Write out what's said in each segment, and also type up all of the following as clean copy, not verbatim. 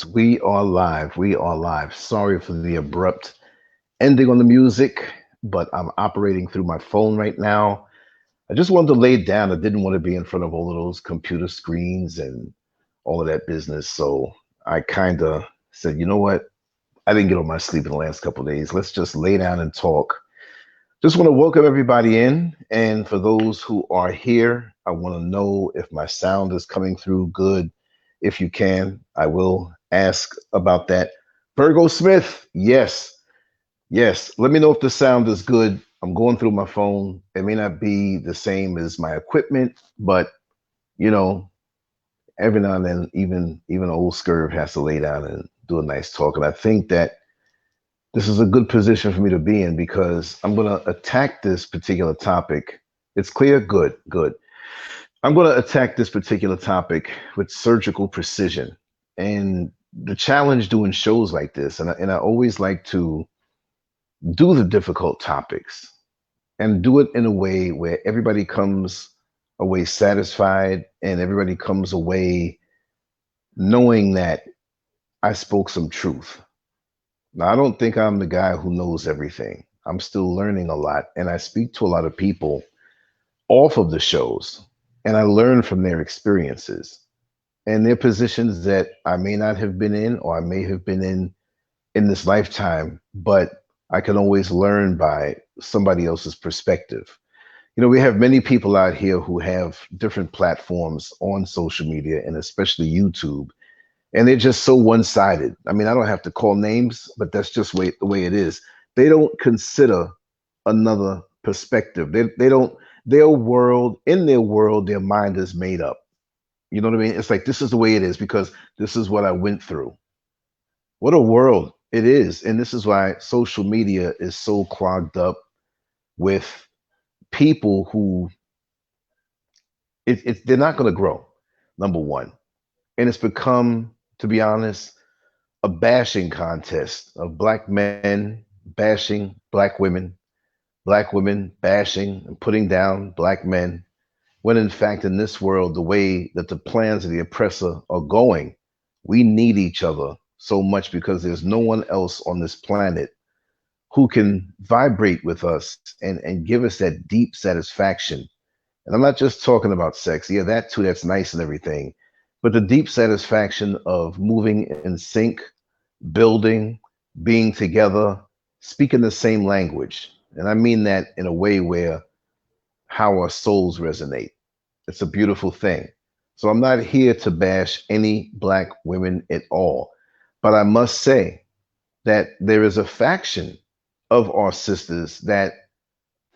We are live. We are live. Sorry for the abrupt ending on the music, but I'm operating through my phone right now. I just wanted to lay it down. I didn't want to be in front of all of those computer screens and all of that business. So I kind of said, you know what? I didn't get on my sleep in the last couple of days. Let's just lay down and talk. Just want to welcome everybody in. And for those who are here, I want to know if my sound is coming through good. If you can, I will ask about that. Virgo Smith, yes, yes. Let me know if the sound is good. I'm going through my phone. It may not be the same as my equipment, but you know, every now and then, even old Scurv has to lay down and do a nice talk. And I think that this is a good position for me to be in because I'm going to attack this particular topic. It's clear, good, good. I'm going to attack this particular topic with surgical precision. And the challenge doing shows like this, and I always like to do the difficult topics and do it in a way where everybody comes away satisfied and everybody comes away knowing that I spoke some truth. Now, I don't think I'm the guy who knows everything. I'm still learning a lot, and I speak to a lot of people off of the shows, and I learn from their experiences and their positions that I may not have been in or I may have been in this lifetime, but I can always learn by somebody else's perspective. You know, we have many people out here who have different platforms on social media and especially YouTube, and they're just so one-sided. I mean, I don't have to call names, but that's just the way it is. They don't consider another perspective. They don't, in their world, their mind is made up. You know what I mean? It's like, this is the way it is because this is what I went through. What a world it is. And this is why social media is so clogged up with people who they're not going to grow, number one. And it's become, to be honest, a bashing contest of black men bashing black women bashing and putting down black men, when in fact, in this world, the way that the plans of the oppressor are going, we need each other so much because there's no one else on this planet who can vibrate with us and give us that deep satisfaction. And I'm not just talking about sex. Yeah, that too, that's nice and everything. But the deep satisfaction of moving in sync, building, being together, speaking the same language. And I mean that in a way where how our souls resonate. It's a beautiful thing. So I'm not here to bash any black women at all. But I must say that there is a faction of our sisters that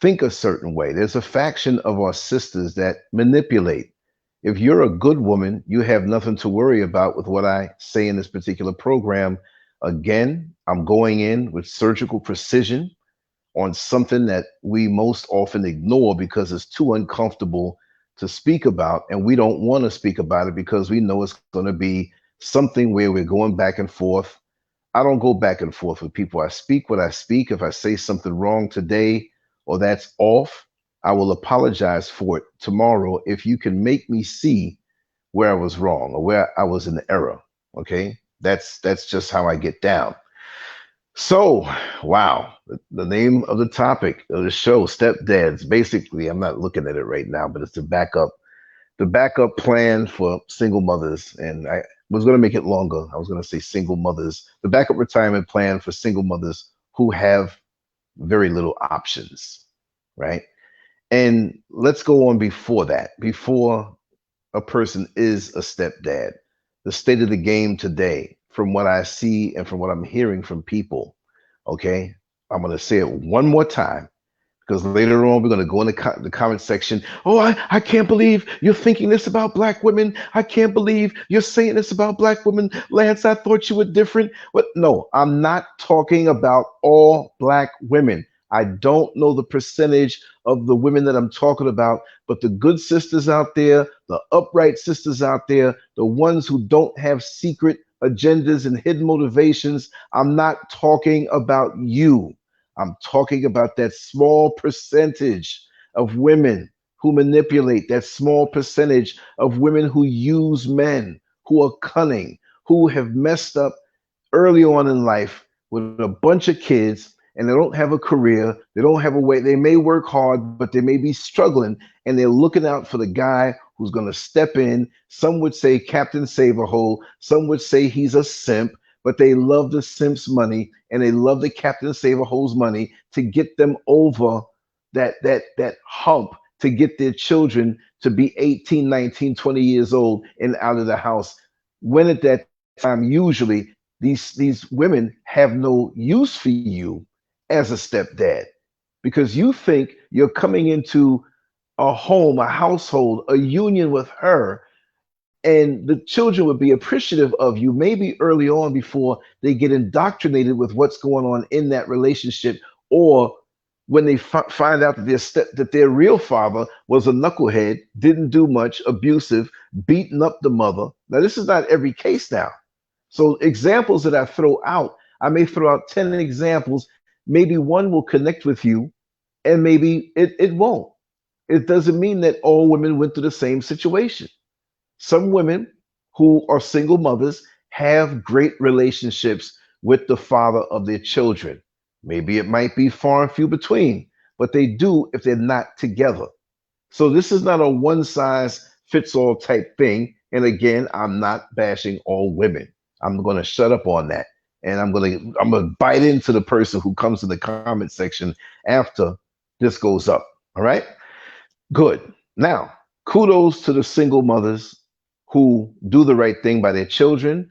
think a certain way. There's a faction of our sisters that manipulate. If you're a good woman, you have nothing to worry about with what I say in this particular program. Again, I'm going in with surgical precision on something that we most often ignore because it's too uncomfortable to speak about. And we don't want to speak about it because we know it's going to be something where we're going back and forth. I don't go back and forth with people. I speak what I speak. If I say something wrong today or that's off, I will apologize for it tomorrow if you can make me see where I was wrong or where I was in error. Okay, that's just how I get down. So, wow, the name of the topic of the show, Stepdads. Basically, I'm not looking at it right now, but it's the backup plan for single mothers. And I was going to make it longer. I was going to say single mothers, the backup retirement plan for single mothers who have very little options, right? And let's go on before that, before a person is a stepdad, the state of the game today, from what I see and from what I'm hearing from people. Okay, I'm going to say it one more time because later on we're going to go in the comment section. Oh, I can't believe you're thinking this about black women. I can't believe you're saying this about black women. Lance, I thought you were different. But no, I'm not talking about all black women. I don't know the percentage of the women that I'm talking about, but the good sisters out there, the upright sisters out there, the ones who don't have secret agendas and hidden motivations, I'm not talking about you. I'm talking about that small percentage of women who manipulate, that small percentage of women who use men, who are cunning, who have messed up early on in life with a bunch of kids, and they don't have a career, they don't have a way, they may work hard, but they may be struggling, and they're looking out for the guy who's going to step in. Some would say Captain Saverhole, some would say he's a simp, but they love the simp's money and they love the Captain Saverhole's money to get them over that hump, to get their children to be 18, 19, 20 years old and out of the house. When at that time, usually these women have no use for you as a stepdad, because you think you're coming into a home, a household, a union with her, and the children would be appreciative of you maybe early on before they get indoctrinated with what's going on in that relationship, or when they find out that their real father was a knucklehead, didn't do much, abusive, beating up the mother. Now, this is not every case now. So examples that I throw out, I may throw out 10 examples. Maybe one will connect with you and maybe it won't. It doesn't mean that all women went through the same situation. Some women who are single mothers have great relationships with the father of their children. Maybe it might be far and few between, but they do if they're not together. So this is not a one size fits all type thing. And again, I'm not bashing all women. I'm going to shut up on that. And I'm going to bite into the person who comes in the comment section after this goes up. All right. Good. Now, kudos to the single mothers who do the right thing by their children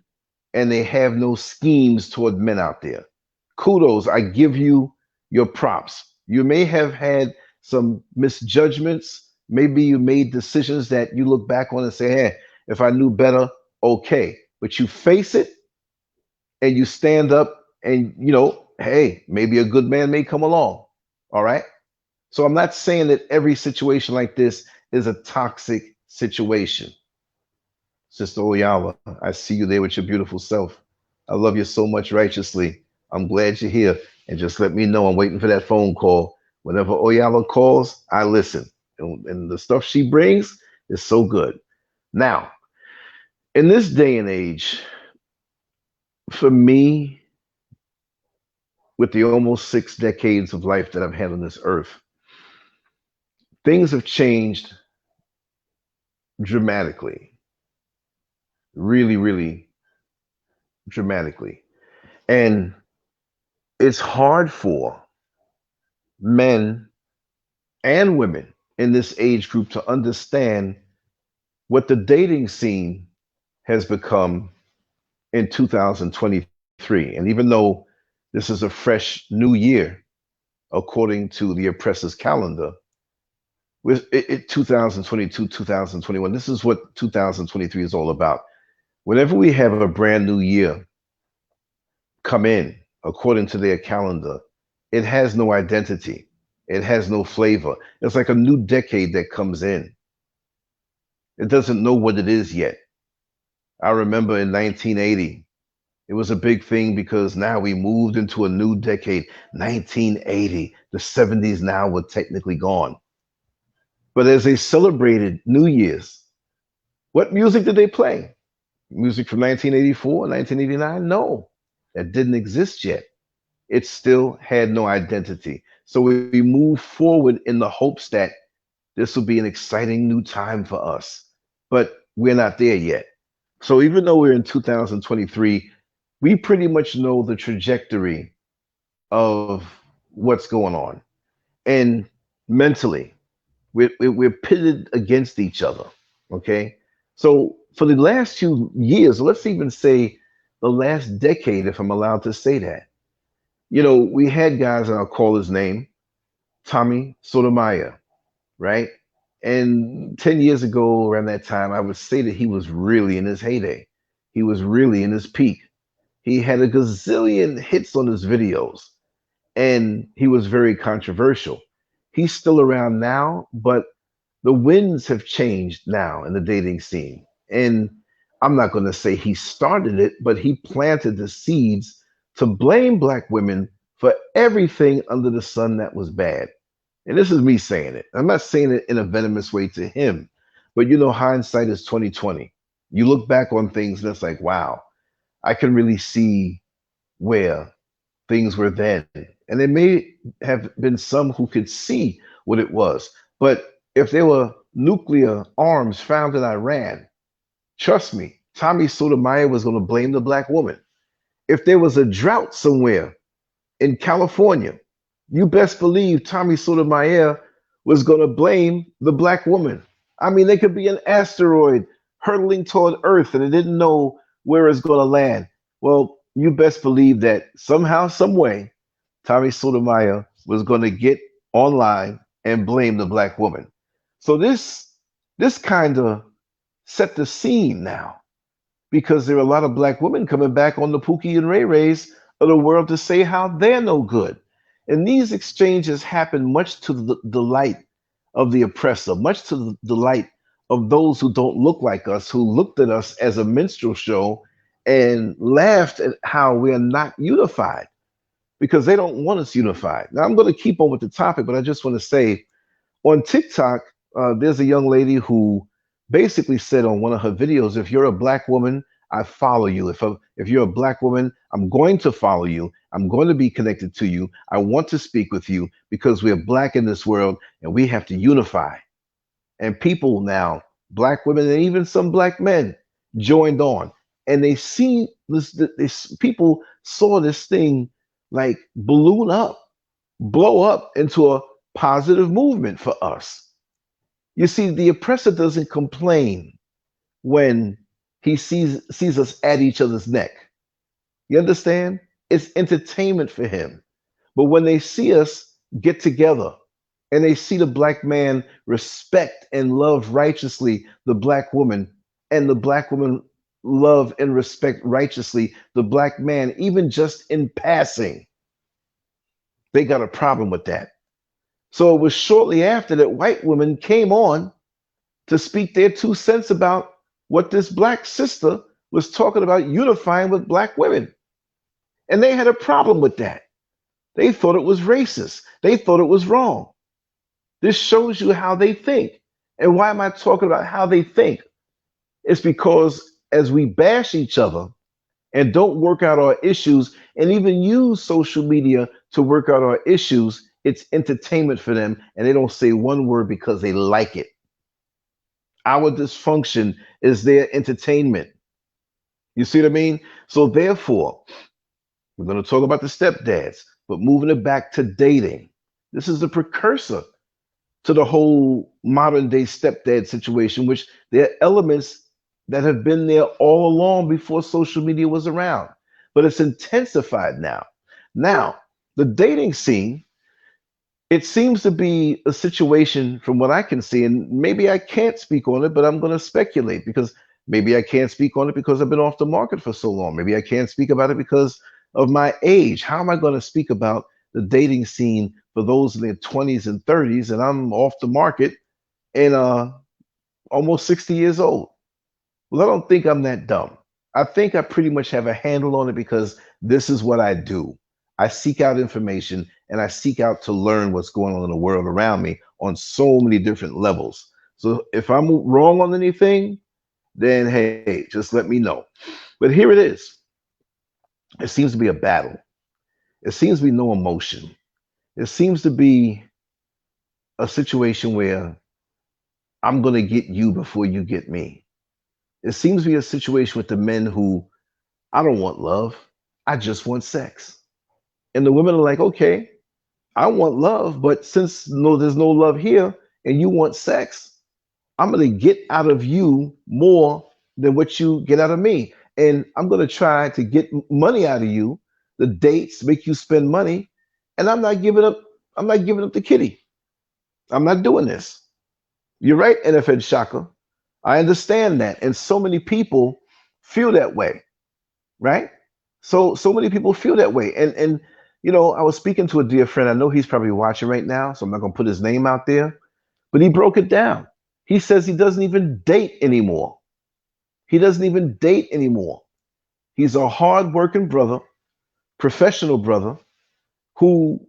and they have no schemes toward men out there. Kudos. I give you your props. You may have had some misjudgments. Maybe you made decisions that you look back on and say, hey, if I knew better, okay. But you face it and you stand up and, hey, maybe a good man may come along. All right. So I'm not saying that every situation like this is a toxic situation. Sister Oyala, I see you there with your beautiful self. I love you so much righteously. I'm glad you're here. And just let me know. I'm waiting for that phone call. Whenever Oyala calls, I listen. And the stuff she brings is so good. Now, in this day and age, for me, with the almost 6 decades of life that I've had on this earth, things have changed dramatically. Really, really dramatically. And it's hard for men and women in this age group to understand what the dating scene has become in 2023. And even though this is a fresh new year, according to the oppressor's calendar, with 2022, 2021, this is what 2023 is all about. Whenever we have a brand new year come in, according to their calendar, it has no identity. It has no flavor. It's like a new decade that comes in. It doesn't know what it is yet. I remember in 1980, it was a big thing because now we moved into a new decade. 1980, the 70s now were technically gone. But as they celebrated New Year's, what music did they play? Music from 1984, 1989? No, that didn't exist yet. It still had no identity. So we move forward in the hopes that this will be an exciting new time for us. But we're not there yet. So even though we're in 2023, we pretty much know the trajectory of what's going on. And mentally, we're pitted against each other. Okay. So for the last few years, let's even say the last decade, if I'm allowed to say that, we had guys, and I'll call his name, Tommy Sotomayor, right? And 10 years ago, around that time, I would say that he was really in his heyday. He was really in his peak. He had a gazillion hits on his videos, and he was very controversial. He's still around now, but the winds have changed now in the dating scene. And I'm not going to say he started it, but he planted the seeds to blame Black women for everything under the sun that was bad. And this is me saying it. I'm not saying it in a venomous way to him, but hindsight is 2020. You look back on things and it's like, wow. I can really see where things were then. And there may have been some who could see what it was. But if there were nuclear arms found in Iran, trust me, Tommy Sotomayor was going to blame the black woman. If there was a drought somewhere in California, you best believe Tommy Sotomayor was going to blame the black woman. I mean, there could be an asteroid hurtling toward Earth and it didn't know where it's going to land. Well, you best believe that somehow, some way, Tommy Sotomayor was going to get online and blame the black woman. So this kind of set the scene now because there are a lot of black women coming back on the Pookie and Ray Rays of the world to say how they're no good. And these exchanges happen much to the delight of the oppressor, much to the delight of those who don't look like us, who looked at us as a minstrel show and laughed at how we are not unified because they don't want us unified. Now, I'm going to keep on with the topic, but I just want to say on TikTok, there's a young lady who basically said on one of her videos, if you're a black woman, I follow you. If you're a black woman, I'm going to follow you. I'm going to be connected to you. I want to speak with you because we're black in this world and we have to unify. And people now, black women and even some black men, joined on. And they see this people saw this thing like balloon up, blow up into a positive movement for us. You see, the oppressor doesn't complain when he sees us at each other's neck. You understand? It's entertainment for him. But when they see us get together and they see the black man respect and love righteously the black woman, and the black woman love and respect righteously the black man, even just in passing, they got a problem with that. So it was shortly after that white women came on to speak their 2 cents about what this black sister was talking about unifying with black women. And they had a problem with that. They thought it was racist. They thought it was wrong. This shows you how they think. And why am I talking about how they think? It's because as we bash each other and don't work out our issues and even use social media to work out our issues, it's entertainment for them, and they don't say one word because they like it. Our dysfunction is their entertainment. You see what I mean? So therefore, we're going to talk about the stepdads, but moving it back to dating. This is the precursor to the whole modern day stepdad situation, which there are elements that have been there all along before social media was around, but it's intensified now. Now, the dating scene, it seems to be a situation from what I can see, and maybe I can't speak on it, but I'm going to speculate because maybe I can't speak on it because I've been off the market for so long. Maybe I can't speak about it because of my age. How am I going to speak about the dating scene for those in their 20s and 30s, and I'm off the market and almost 60 years old? Well, I don't think I'm that dumb. I think I pretty much have a handle on it because this is what I do. I seek out information and I seek out to learn what's going on in the world around me on so many different levels. So if I'm wrong on anything, then hey, just let me know. But here it is. It seems to be a battle. It seems to be no emotion. It seems to be a situation where I'm going to get you before you get me. It seems to be a situation with the men who, I don't want love. I just want sex. And the women are like, okay, I want love, but since there's no love here and you want sex, I'm going to get out of you more than what you get out of me. And I'm going to try to get money out of you, the dates, make you spend money. And I'm not giving up the kitty. I'm not doing this. You're right, NFL Shaka. I understand that. And so many people feel that way, right? So many people feel that way. And you know, I was speaking to a dear friend. I know he's probably watching right now, so I'm not going to put his name out there. But he broke it down. He says he doesn't even date anymore. He doesn't even date anymore. He's a hard-working brother, professional brother, who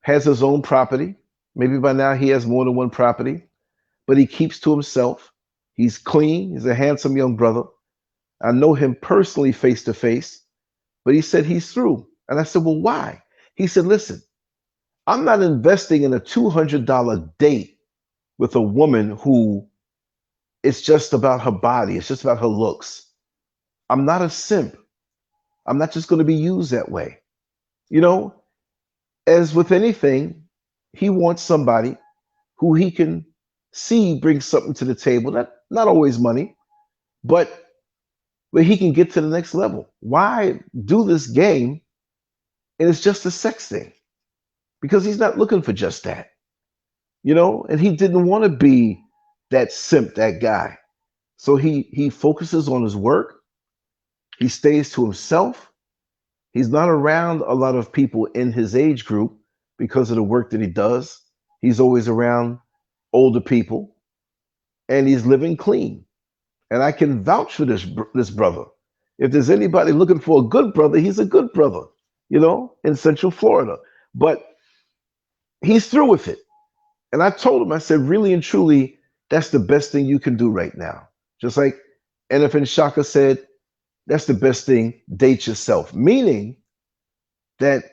has his own property. Maybe by now he has more than one property, but he keeps to himself. He's clean. He's a handsome young brother. I know him personally face to face, but he said he's through. And I said, well, why? He said, listen, I'm not investing in a $200 date with a woman who it's just about her body, it's just about her looks. I'm not a simp. I'm not just going to be used that way. You know, as with anything, he wants somebody who he can see brings something to the table. Not always money, but where he can get to the next level. Why do this game and it's just a sex thing? Because he's not looking for just that, you know, and he didn't want to be that simp, that guy. So he focuses on his work. He stays to himself. He's not around a lot of people in his age group because of the work that he does. He's always around older people, and he's living clean. And I can vouch for this brother. If there's anybody looking for a good brother, he's a good brother, you know, in Central Florida. But he's through with it. And I told him, I said, really and truly, that's the best thing you can do right now. Just like NF Shaka said, that's the best thing, date yourself. Meaning that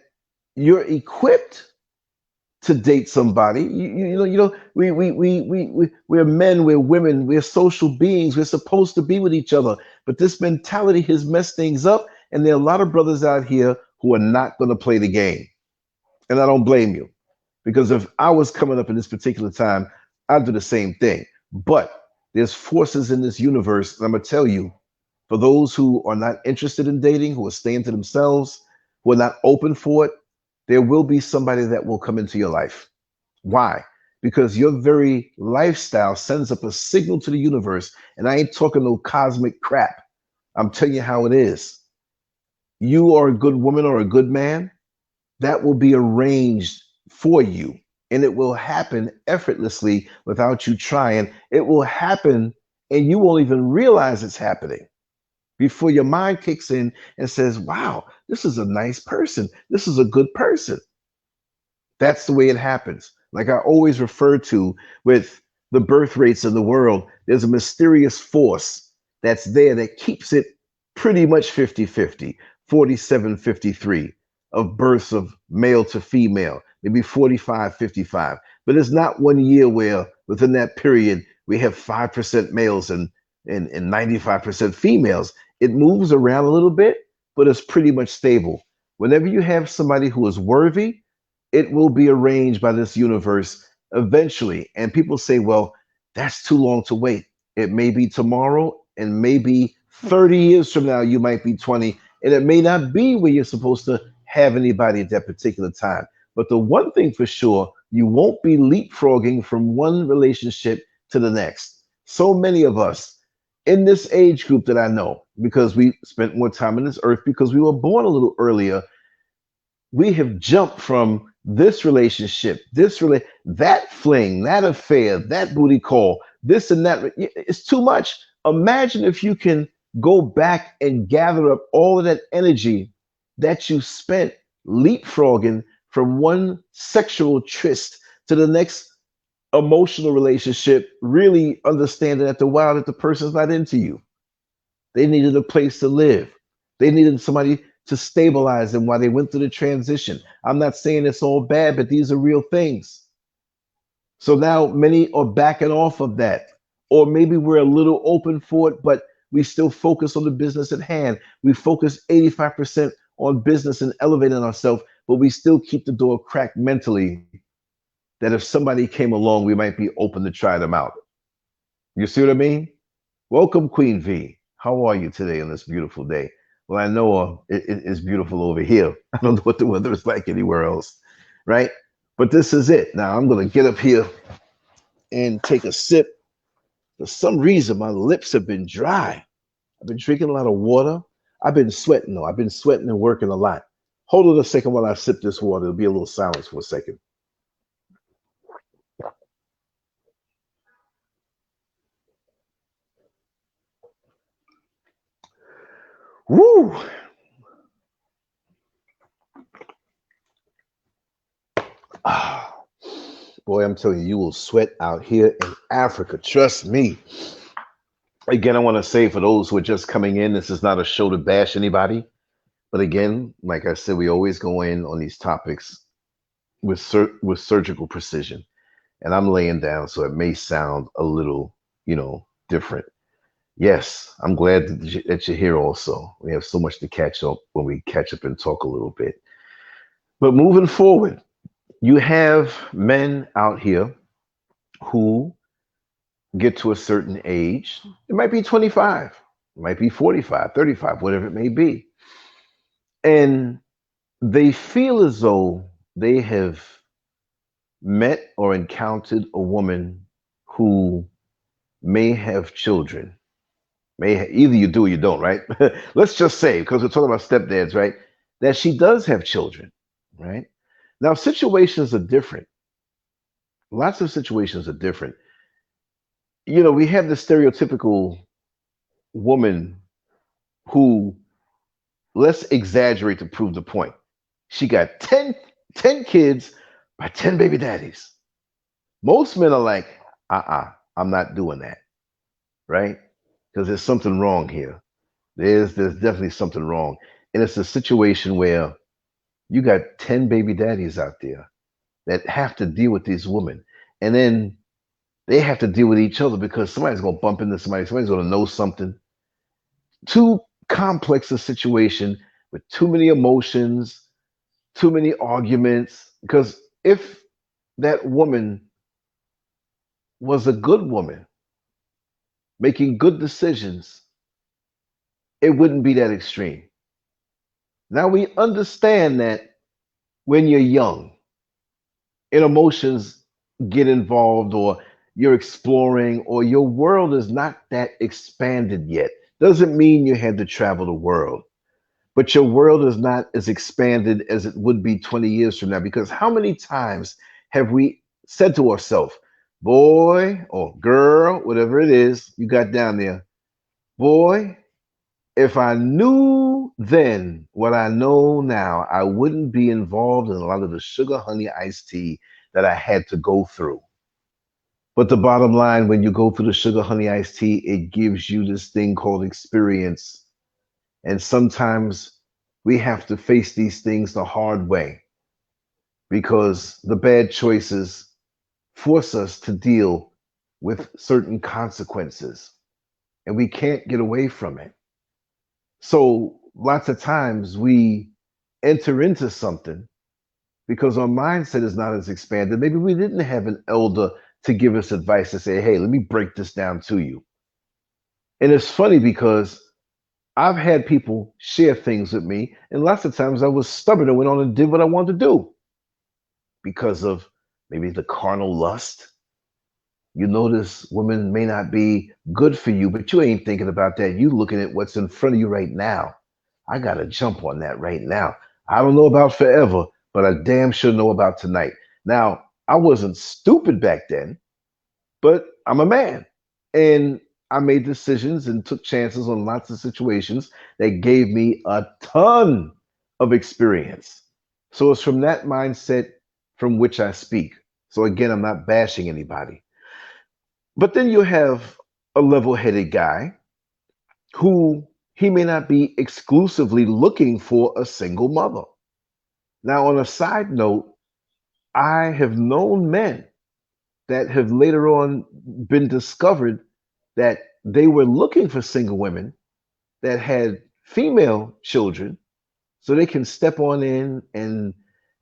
you're equipped to date somebody. We're men, we're women, we're social beings, we're supposed to be with each other. But this mentality has messed things up, and there are a lot of brothers out here who are not going to play the game. And I don't blame you, because if I was coming up in this particular time, I'd do the same thing. But there's forces in this universe, and I'm going to tell you, for those who are not interested in dating, who are staying to themselves, who are not open for it, there will be somebody that will come into your life. Why? Because your very lifestyle sends up a signal to the universe. And I ain't talking no cosmic crap. I'm telling you how it is. You are a good woman or a good man, that will be arranged for you. And it will happen effortlessly without you trying. It will happen and you won't even realize it's happening before your mind kicks in and says, wow, this is a nice person. This is a good person. That's the way it happens. Like I always refer to with the birth rates in the world, there's a mysterious force that's there that keeps it pretty much 50-50, 47-53 of births of male to female, maybe 45-55. But it's not 1 year where within that period we have 5% males and 95% females. It moves around a little bit, but it's pretty much stable. Whenever you have somebody who is worthy, it will be arranged by this universe eventually. And people say, well, that's too long to wait. It may be tomorrow, and maybe 30 years from now, you might be 20, and it may not be where you're supposed to have anybody at that particular time. But the one thing for sure, you won't be leapfrogging from one relationship to the next. So many of us in this age group that I know, because we spent more time on this earth because we were born a little earlier, we have jumped from this relationship, that fling, that affair, that booty call, this and that. It's too much. Imagine if you can go back and gather up all of that energy that you spent leapfrogging from one sexual tryst to the next emotional relationship, really understanding at the while that the person's not into you. They needed a place to live. They needed somebody to stabilize them while they went through the transition. I'm not saying it's all bad, but these are real things. So now many are backing off of that. Or maybe we're a little open for it, but we still focus on the business at hand. We focus 85% on business and elevating ourselves, but we still keep the door cracked mentally that if somebody came along, we might be open to try them out. You see what I mean? Welcome, Queen V. How are you today on this beautiful day? Well, I know it's beautiful over here. I don't know what the weather is like anywhere else, right? But this is it. Now I'm going to get up here and take a sip. For some reason, my lips have been dry. I've been drinking a lot of water. I've been sweating, though. I've been sweating and working a lot. Hold on a second while I sip this water. There'll be a little silence for a second. Woo! Ah, boy, I'm telling you, you will sweat out here in Africa. Trust me. Again, I want to say for those who are just coming in, this is not a show to bash anybody. But again, like I said, we always go in on these topics with surgical precision. And I'm laying down, so it may sound a little, different. Yes, I'm glad that you're here also. We have so much to catch up when we catch up and talk a little bit. But moving forward, you have men out here who get to a certain age. It might be 25, it might be 45, 35, whatever it may be. And they feel as though they have met or encountered a woman who may have children. Either you do or you don't, right? Let's just say, because we're talking about stepdads, right? That she does have children, right? Now, situations are different. Lots of situations are different. We have the stereotypical woman who, let's exaggerate to prove the point. She got 10 kids by 10 baby daddies. Most men are like, I'm not doing that, right? Because there's something wrong here. There's definitely something wrong. And it's a situation where you got 10 baby daddies out there that have to deal with these women. And then they have to deal with each other because somebody's going to bump into somebody's going to know something. Too complex a situation with too many emotions, too many arguments. Because if that woman was a good woman, making good decisions, it wouldn't be that extreme. Now we understand that when you're young and emotions get involved, or you're exploring, or your world is not that expanded yet, doesn't mean you had to travel the world, but your world is not as expanded as it would be 20 years from now. Because how many times have we said to ourselves, boy or girl, whatever it is you got down there, boy, if I knew then what I know now, I wouldn't be involved in a lot of the sugar honey iced tea that I had to go through. But the bottom line, when you go through the sugar honey iced tea, it gives you this thing called experience. And sometimes we have to face these things the hard way because the bad choices force us to deal with certain consequences, and we can't get away from it. So lots of times we enter into something because our mindset is not as expanded. Maybe we didn't have an elder to give us advice to say, hey, let me break this down to you. And it's funny because I've had people share things with me, and lots of times I was stubborn and went on and did what I wanted to do because of maybe the carnal lust. You notice women may not be good for you, but you ain't thinking about that. You looking at what's in front of you right now. I got to jump on that right now. I don't know about forever, but I damn sure know about tonight. Now, I wasn't stupid back then, but I'm a man. And I made decisions and took chances on lots of situations that gave me a ton of experience. So it's from that mindset from which I speak. So again, I'm not bashing anybody. But then you have a level headed guy who he may not be exclusively looking for a single mother. Now, on a side note, I have known men that have later on been discovered that they were looking for single women that had female children so they can step on in, and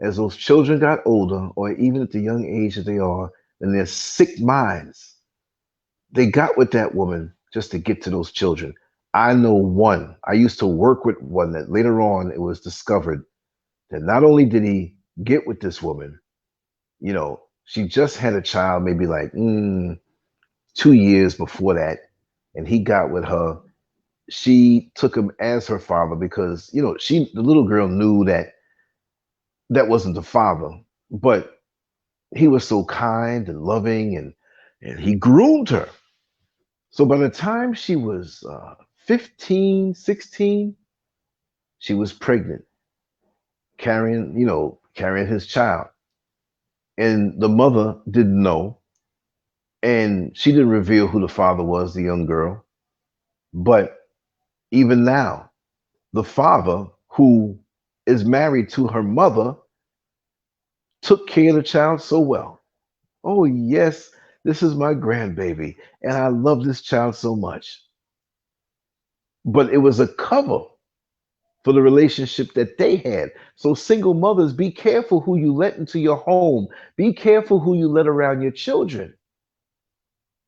as those children got older, or even at the young age that they are, in their sick minds, they got with that woman just to get to those children. I know one. I used to work with one that later on it was discovered that not only did he get with this woman, she just had a child maybe like 2 years before that, and he got with her. She took him as her father because the little girl knew that that wasn't the father, but he was so kind and loving, and he groomed her. So by the time she was 15, 16, she was pregnant, carrying his child. And the mother didn't know, and she didn't reveal who the father was, the young girl. But even now, the father who is married to her mother took care of the child so well. Oh, yes, this is my grandbaby, and I love this child so much. But it was a cover for the relationship that they had. So, single mothers, be careful who you let into your home, be careful who you let around your children.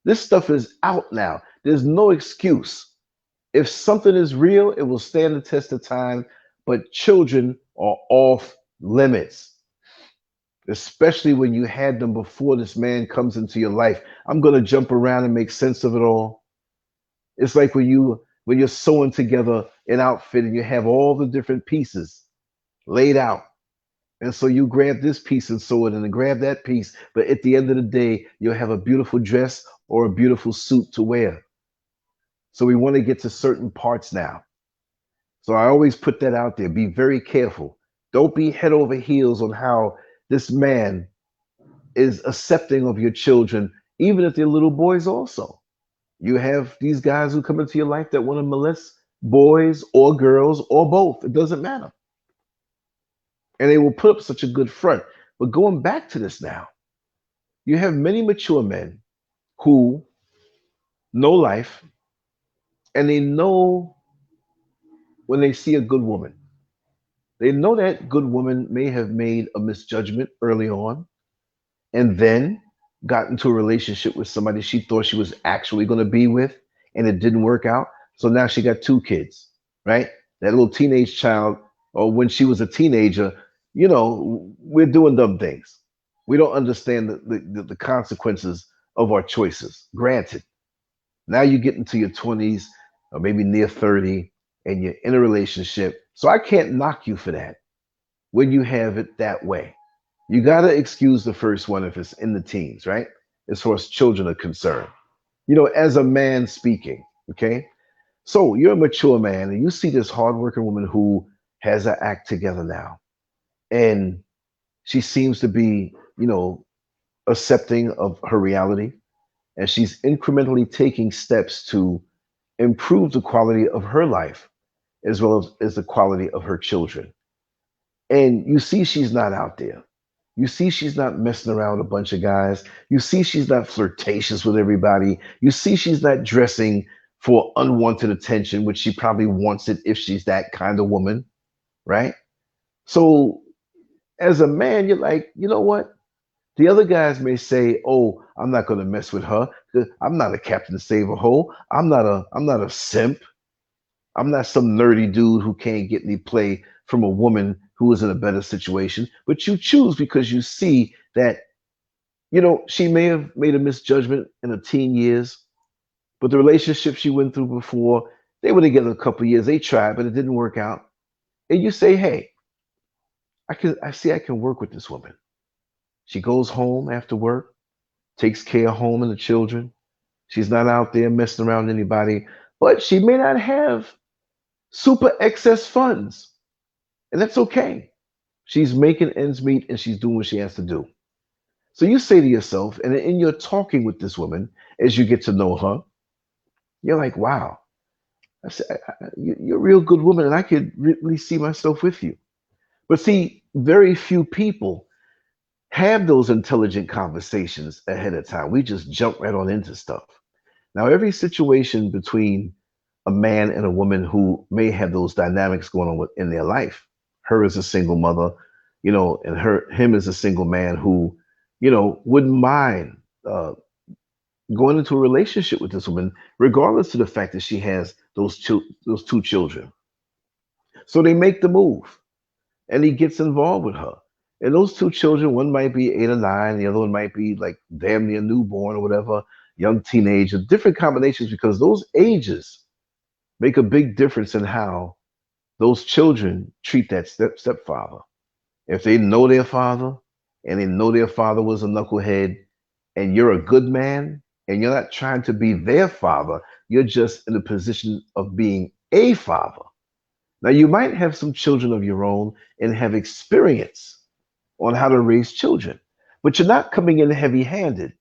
This stuff is out now. There's no excuse. If something is real, it will stand the test of time, but children are off limits, especially when you had them before this man comes into your life. I'm going to jump around and make sense of it all. It's like when you're sewing together an outfit and you have all the different pieces laid out. And so you grab this piece and sew it and then grab that piece. But at the end of the day, you'll have a beautiful dress or a beautiful suit to wear. So we want to get to certain parts now. So I always put that out there. Be very careful. Don't be head over heels on how this man is accepting of your children, even if they're little boys also. You have these guys who come into your life that want to molest boys or girls or both. It doesn't matter. And they will put up such a good front. But going back to this now, you have many mature men who know life and they know when they see a good woman. They know that good woman may have made a misjudgment early on and then got into a relationship with somebody she thought she was actually going to be with and it didn't work out. So now she got two kids, right? That little teenage child, or when she was a teenager, we're doing dumb things. We don't understand the consequences of our choices. Granted, now you get into your 20s or maybe near 30 and you're in a relationship. So I can't knock you for that when you have it that way. You got to excuse the first one if it's in the teens, right? As far as children are concerned. As a man speaking, okay? So you're a mature man and you see this hardworking woman who has her act together now. And she seems to be, accepting of her reality. And she's incrementally taking steps to improve the quality of her life as well as the quality of her children. And you see she's not out there. You see she's not messing around with a bunch of guys. You see she's not flirtatious with everybody. You see she's not dressing for unwanted attention, which she probably wants it if she's that kind of woman, right? So as a man, you're like, you know what? The other guys may say, "Oh, I'm not going to mess with her. I'm not a captain to save a hoe. I'm not a simp. I'm not some nerdy dude who can't get any play from a woman who is in a better situation." But you choose because you see that, she may have made a misjudgment in her teen years, but the relationship she went through before, they were together a couple of years. They tried, but it didn't work out. And you say, "Hey, I can work with this woman. She goes home after work, takes care of home and the children. She's not out there messing around with anybody, but she may not have super excess funds. And that's okay. She's making ends meet and she's doing what she has to do." So you say to yourself, and in your talking with this woman, as you get to know her, you're like, "Wow, you're a real good woman, and I could really see myself with you." But see, very few people have those intelligent conversations ahead of time. We just jump right on into stuff. Now, every situation between a man and a woman who may have those dynamics going on in their life, her as a single mother, and him as a single man who, wouldn't mind going into a relationship with this woman, regardless of the fact that she has those two children. So they make the move, and he gets involved with her. And those two children, one might be 8 or 9, the other one might be like damn near newborn or whatever, young teenager, different combinations because those ages make a big difference in how those children treat that stepfather. If they know their father and they know their father was a knucklehead and you're a good man and you're not trying to be their father, you're just in a position of being a father. Now, you might have some children of your own and have experience on how to raise children, but you're not coming in heavy handed.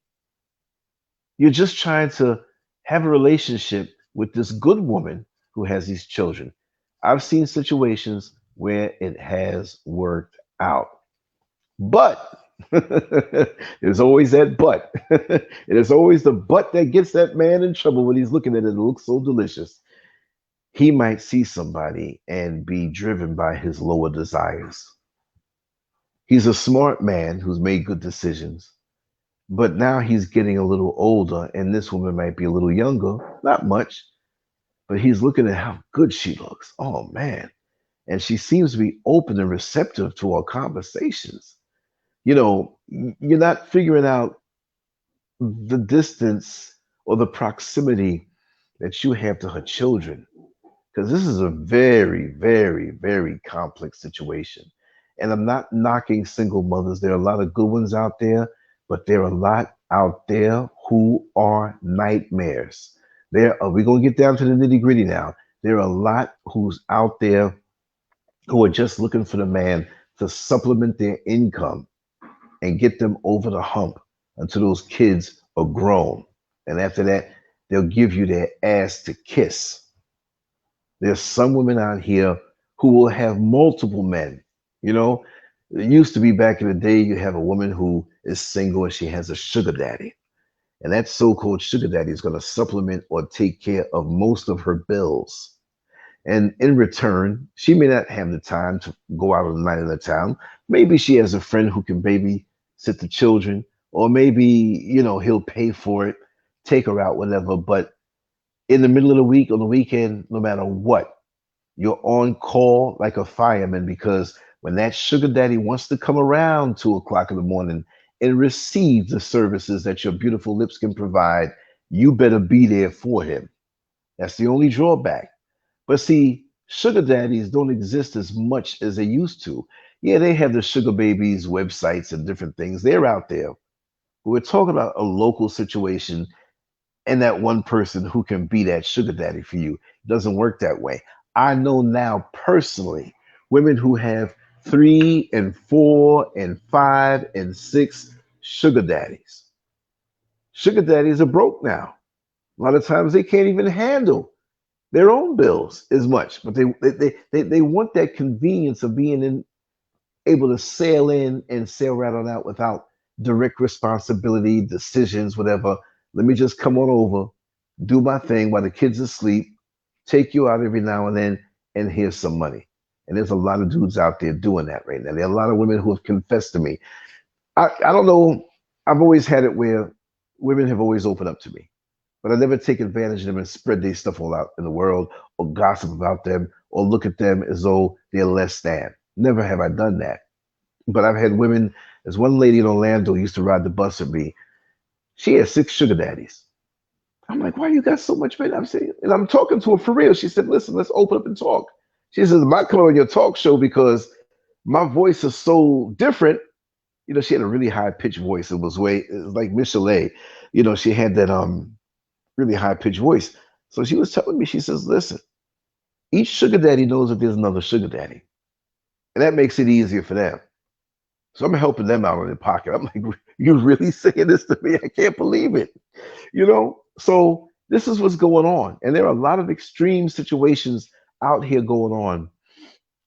You're just trying to have a relationship with this good woman who has these children. I've seen situations where it has worked out. But there's always that but. There's always the but that gets that man in trouble when he's looking at it. It looks so delicious. He might see somebody and be driven by his lower desires. He's a smart man who's made good decisions, but now he's getting a little older, and this woman might be a little younger, not much, but he's looking at how good she looks. Oh man. And she seems to be open and receptive to our conversations. You're not figuring out the distance or the proximity that you have to her children, because this is a very, very, very complex situation. And I'm not knocking single mothers. There are a lot of good ones out there, but there are a lot out there who are nightmares. We're going to get down to the nitty gritty now. There are a lot who's out there who are just looking for the man to supplement their income and get them over the hump until those kids are grown. And after that, they'll give you their ass to kiss. There's some women out here who will have multiple men. It used to be back in the day, you have a woman who is single and she has a sugar daddy. And that so-called sugar daddy is going to supplement or take care of most of her bills. And in return, she may not have the time to go out on the night in the town. Maybe she has a friend who can babysit the children, or maybe, he'll pay for it, take her out, whatever. But in the middle of the week, on the weekend, no matter what, you're on call like a fireman, because when that sugar daddy wants to come around 2 o'clock in the morning and receive the services that your beautiful lips can provide, you better be there for him. That's the only drawback. But see, sugar daddies don't exist as much as they used to. Yeah, they have the sugar babies websites and different things. They're out there. But we're talking about a local situation and that one person who can be that sugar daddy for you. It doesn't work that way. I know now personally women who have 3 and 4 and 5 and 6 sugar daddies. Sugar daddies are broke now. A lot of times they can't even handle their own bills as much, but they want that convenience of able to sail in and sail right on out without direct responsibility, decisions, whatever. Let me just come on over, do my thing while the kids are asleep, take you out every now and then, and here's some money. And there's a lot of dudes out there doing that right now. There are a lot of women who have confessed to me. I don't know. I've always had it where women have always opened up to me, but I never take advantage of them and spread their stuff all out in the world, or gossip about them, or look at them as though they're less than. Never have I done that. But I've had women. There's one lady in Orlando who used to ride the bus with me. She had 6 sugar daddies. I'm like, why you got so much money? I'm saying, and I'm talking to her for real. She said, listen, let's open up and talk. She says, am I coming on your talk show because my voice is so different? She had a really high pitched voice. It was like Michelet. She had that really high pitched voice. So she was telling me, she says, listen, each sugar daddy knows that there's another sugar daddy. And that makes it easier for them. So I'm helping them out in their pocket. I'm like, you really saying this to me? I can't believe it. So this is what's going on. And there are a lot of extreme situations out here going on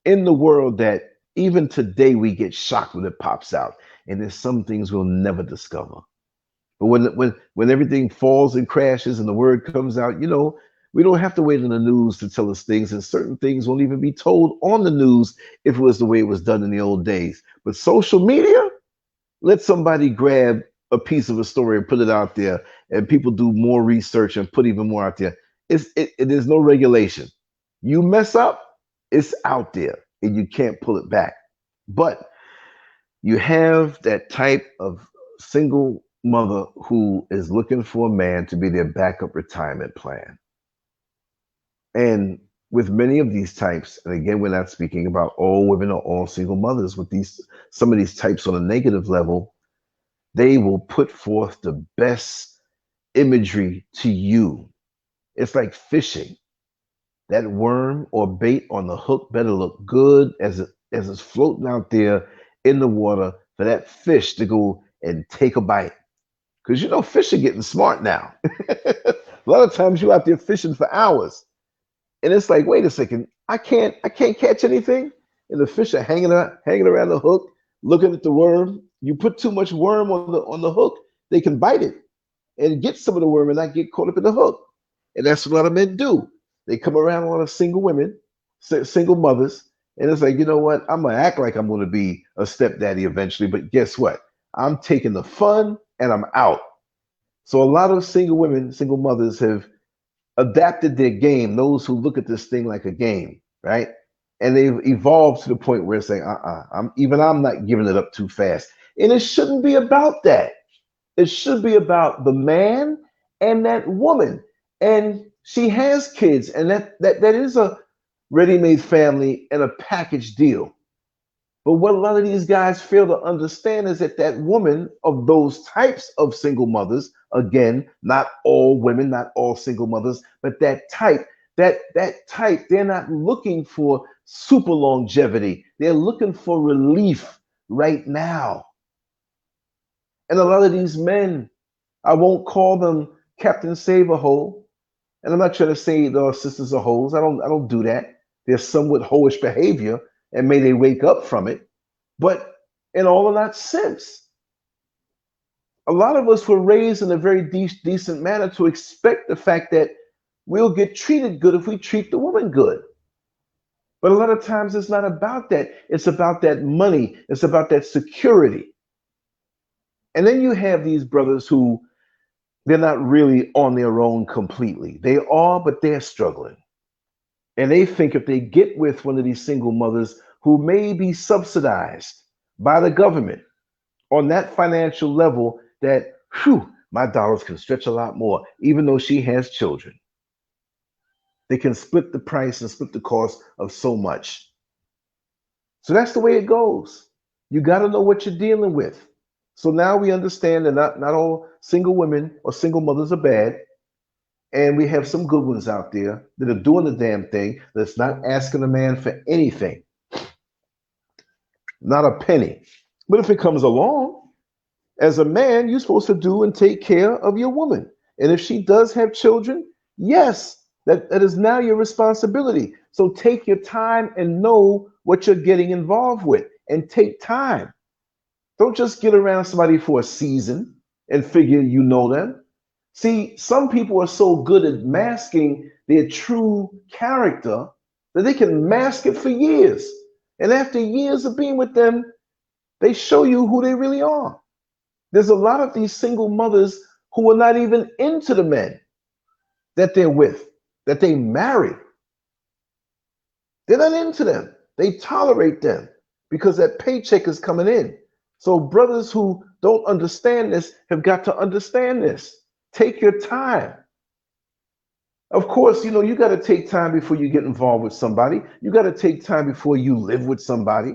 in the world that even today we get shocked when it pops out. And there's some things we'll never discover. But when everything falls and crashes and the word comes out, we don't have to wait on the news to tell us things, and certain things won't even be told on the news if it was the way it was done in the old days. But social media, let somebody grab a piece of a story and put it out there, and people do more research and put even more out there. There's no regulation. You mess up, it's out there, and you can't pull it back. But you have that type of single mother who is looking for a man to be their backup retirement plan. And with many of these types, and again, we're not speaking about all women or all single mothers, with some of these types on a negative level, they will put forth the best imagery to you. It's like fishing. That worm or bait on the hook better look good as it's floating out there in the water for that fish to go and take a bite. Because fish are getting smart now. A lot of times you're out there fishing for hours, and it's like, wait a second, I can't catch anything, and the fish are hanging around the hook, looking at the worm. You put too much worm on the hook, they can bite it and get some of the worm and not get caught up in the hook. And that's what a lot of men do. They come around a lot of single women, single mothers, and it's like, you know what? I'm gonna act like I'm gonna be a stepdaddy eventually, but guess what? I'm taking the fun and I'm out. So a lot of single women, single mothers have adapted their game, those who look at this thing like a game, right? And they've evolved to the point where it's like, I'm not giving it up too fast. And it shouldn't be about that. It should be about the man and that woman. And she has kids, and that is a ready-made family and a package deal. But what a lot of these guys fail to understand is that that woman of those types of single mothers, again, not all women, not all single mothers, but that type, that type, they're not looking for super longevity. They're looking for relief right now. And a lot of these men, I won't call them Captain Save a Hole, and I'm not trying to say the sisters are hoes. I don't do that. There's somewhat hoish behavior, and may they wake up from it. But in all of that sense, a lot of us were raised in a very decent manner to expect the fact that we'll get treated good if we treat the woman good. But a lot of times it's not about that. It's about that money. It's about that security. And then you have these brothers who they're not really on their own completely. They are, but they're struggling. And they think if they get with one of these single mothers who may be subsidized by the government on that financial level, that, whew, my dollars can stretch a lot more, even though she has children. They can split the price and split the cost of so much. So that's the way it goes. You got to know what you're dealing with. So now we understand that not all single women or single mothers are bad. And we have some good ones out there that are doing the damn thing, that's not asking a man for anything, not a penny. But if it comes along, as a man, you're supposed to do and take care of your woman. And if she does have children, yes, that is now your responsibility. So take your time and know what you're getting involved with, and take time. Don't just get around somebody for a season and figure you know them. See, some people are so good at masking their true character that they can mask it for years. And after years of being with them, they show you who they really are. There's a lot of these single mothers who are not even into the men that they're with, that they marry. They're not into them. They tolerate them because that paycheck is coming in. So brothers who don't understand this have got to understand this. Take your time. Of course, you know, you got to take time before you get involved with somebody. You got to take time before you live with somebody.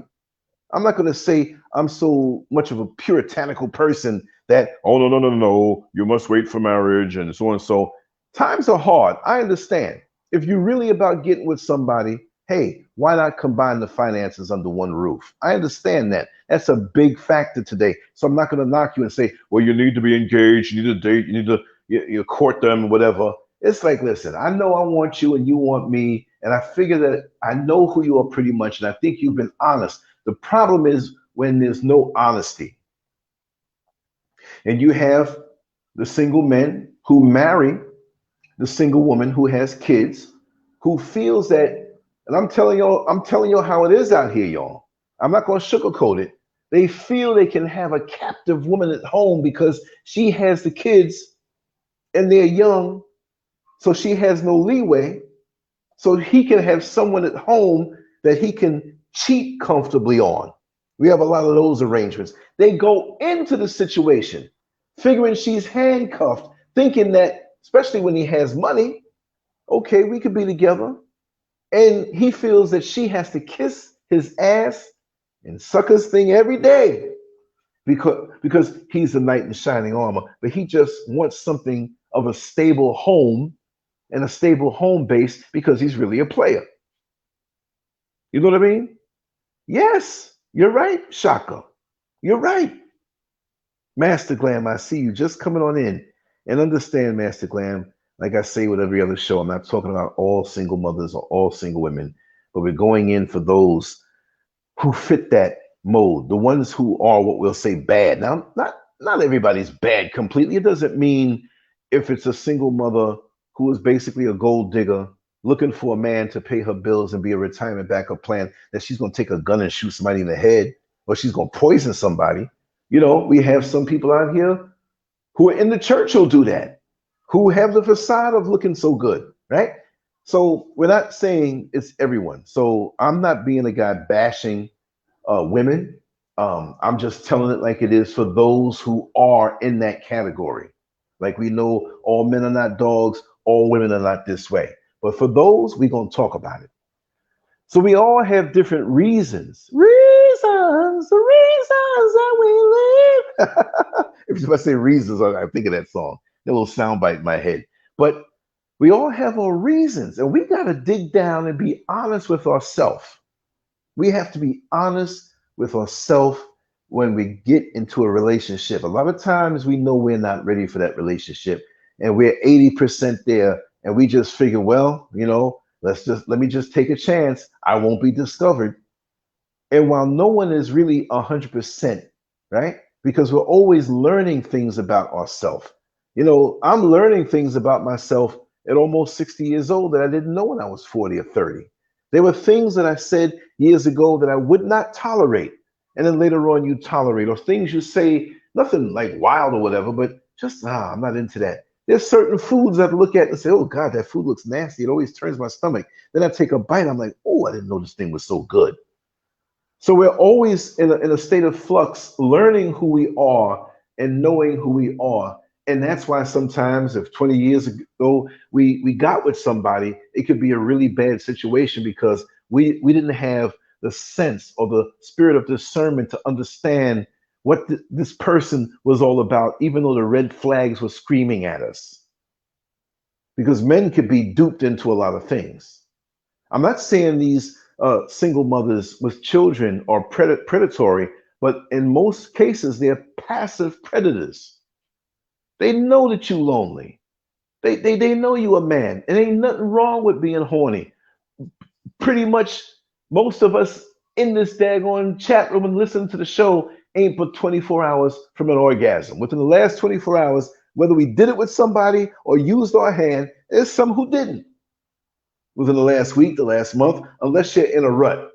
I'm not going to say I'm so much of a puritanical person that, oh, no, you must wait for marriage and so on and so. Times are hard. I understand. If you're really about getting with somebody, hey, why not combine the finances under one roof? I understand that. That's a big factor today. So I'm not going to knock you and say, well, you need to be engaged, you need to date, you need to you court them, whatever. It's like, listen, I know I want you and you want me, and I figure that I know who you are pretty much, and I think you've been honest. The problem is when there's no honesty. And you have the single men who marry the single woman who has kids, who feels that, and I'm telling you how it is out here, y'all. I'm not going to sugarcoat it. They feel they can have a captive woman at home because she has the kids and they're young, so she has no leeway. So he can have someone at home that he can cheat comfortably on. We have a lot of those arrangements. They go into the situation figuring she's handcuffed, thinking that, especially when he has money, okay, we could be together. And he feels that she has to kiss his ass and suck his thing every day because he's a knight in shining armor. But he just wants something of a stable home and a stable home base because he's really a player. You know what I mean? Yes, you're right, Shaka. You're right. Master Glam, I see you just coming on in. And understand, Master Glam, Like I say with every other show, I'm not talking about all single mothers or all single women, but we're going in for those who fit that mold, the ones who are what we'll say bad. Now, not everybody's bad completely. It doesn't mean if it's a single mother who is basically a gold digger looking for a man to pay her bills and be a retirement backup plan that she's going to take a gun and shoot somebody in the head or she's going to poison somebody. You know, we have some people out here who are in the church who'll do that, who have the facade of looking so good, right? So we're not saying it's everyone. So I'm not being a guy bashing women. I'm just telling it like it is for those who are in that category. Like we know all men are not dogs, all women are not this way. But for those, we're going to talk about it. So we all have different the reasons that we live. If I say reasons, I think of that song, that little soundbite in my head. But we all have our reasons, and we got to dig down and be honest with ourselves. We have to be honest with ourselves when we get into a relationship. A lot of times we know we're not ready for that relationship, and we're 80% there, and we just figure, well, you know, let me just take a chance. I won't be discovered. And while no one is really 100%, right? Because we're always learning things about ourselves. You know, I'm learning things about myself at almost 60 years old that I didn't know when I was 40 or 30. There were things that I said years ago that I would not tolerate. And then later on, you tolerate, or things you say, nothing like wild or whatever, but just, I'm not into that. There's certain foods I look at and say, oh God, that food looks nasty. It always turns my stomach. Then I take a bite. I'm like, oh, I didn't know this thing was so good. So we're always in a state of flux, learning who we are and knowing who we are. And that's why sometimes if 20 years ago we got with somebody, it could be a really bad situation because we didn't have the sense or the spirit of discernment to understand what this person was all about, even though the red flags were screaming at us. Because men could be duped into a lot of things. I'm not saying these single mothers with children are predatory, but in most cases, they're passive predators. They know that you're lonely. They know you a man. And ain't nothing wrong with being horny. Pretty much most of us in this daggone chat room and listening to the show ain't but 24 hours from an orgasm. Within the last 24 hours, whether we did it with somebody or used our hand, there's some who didn't within the last week, the last month, unless you're in a rut.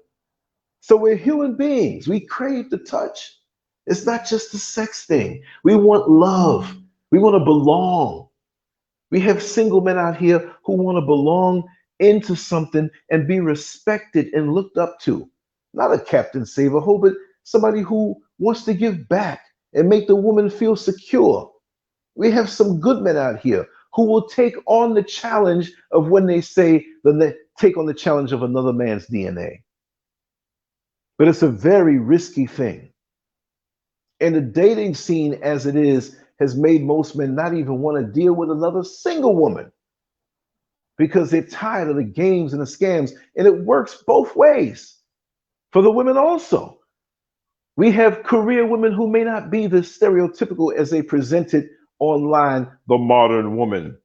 So we're human beings. We crave the touch. It's not just a sex thing. We want love. We want to belong. We have single men out here who want to belong into something and be respected and looked up to. Not a Captain Save-A-Ho, but somebody who wants to give back and make the woman feel secure. We have some good men out here who will take on the challenge of when they say, take on the challenge of another man's DNA. But it's a very risky thing. And the dating scene as it is has made most men not even want to deal with another single woman because they're tired of the games and the scams. And it works both ways for the women also. We have career women who may not be the stereotypical as they presented online, the modern woman.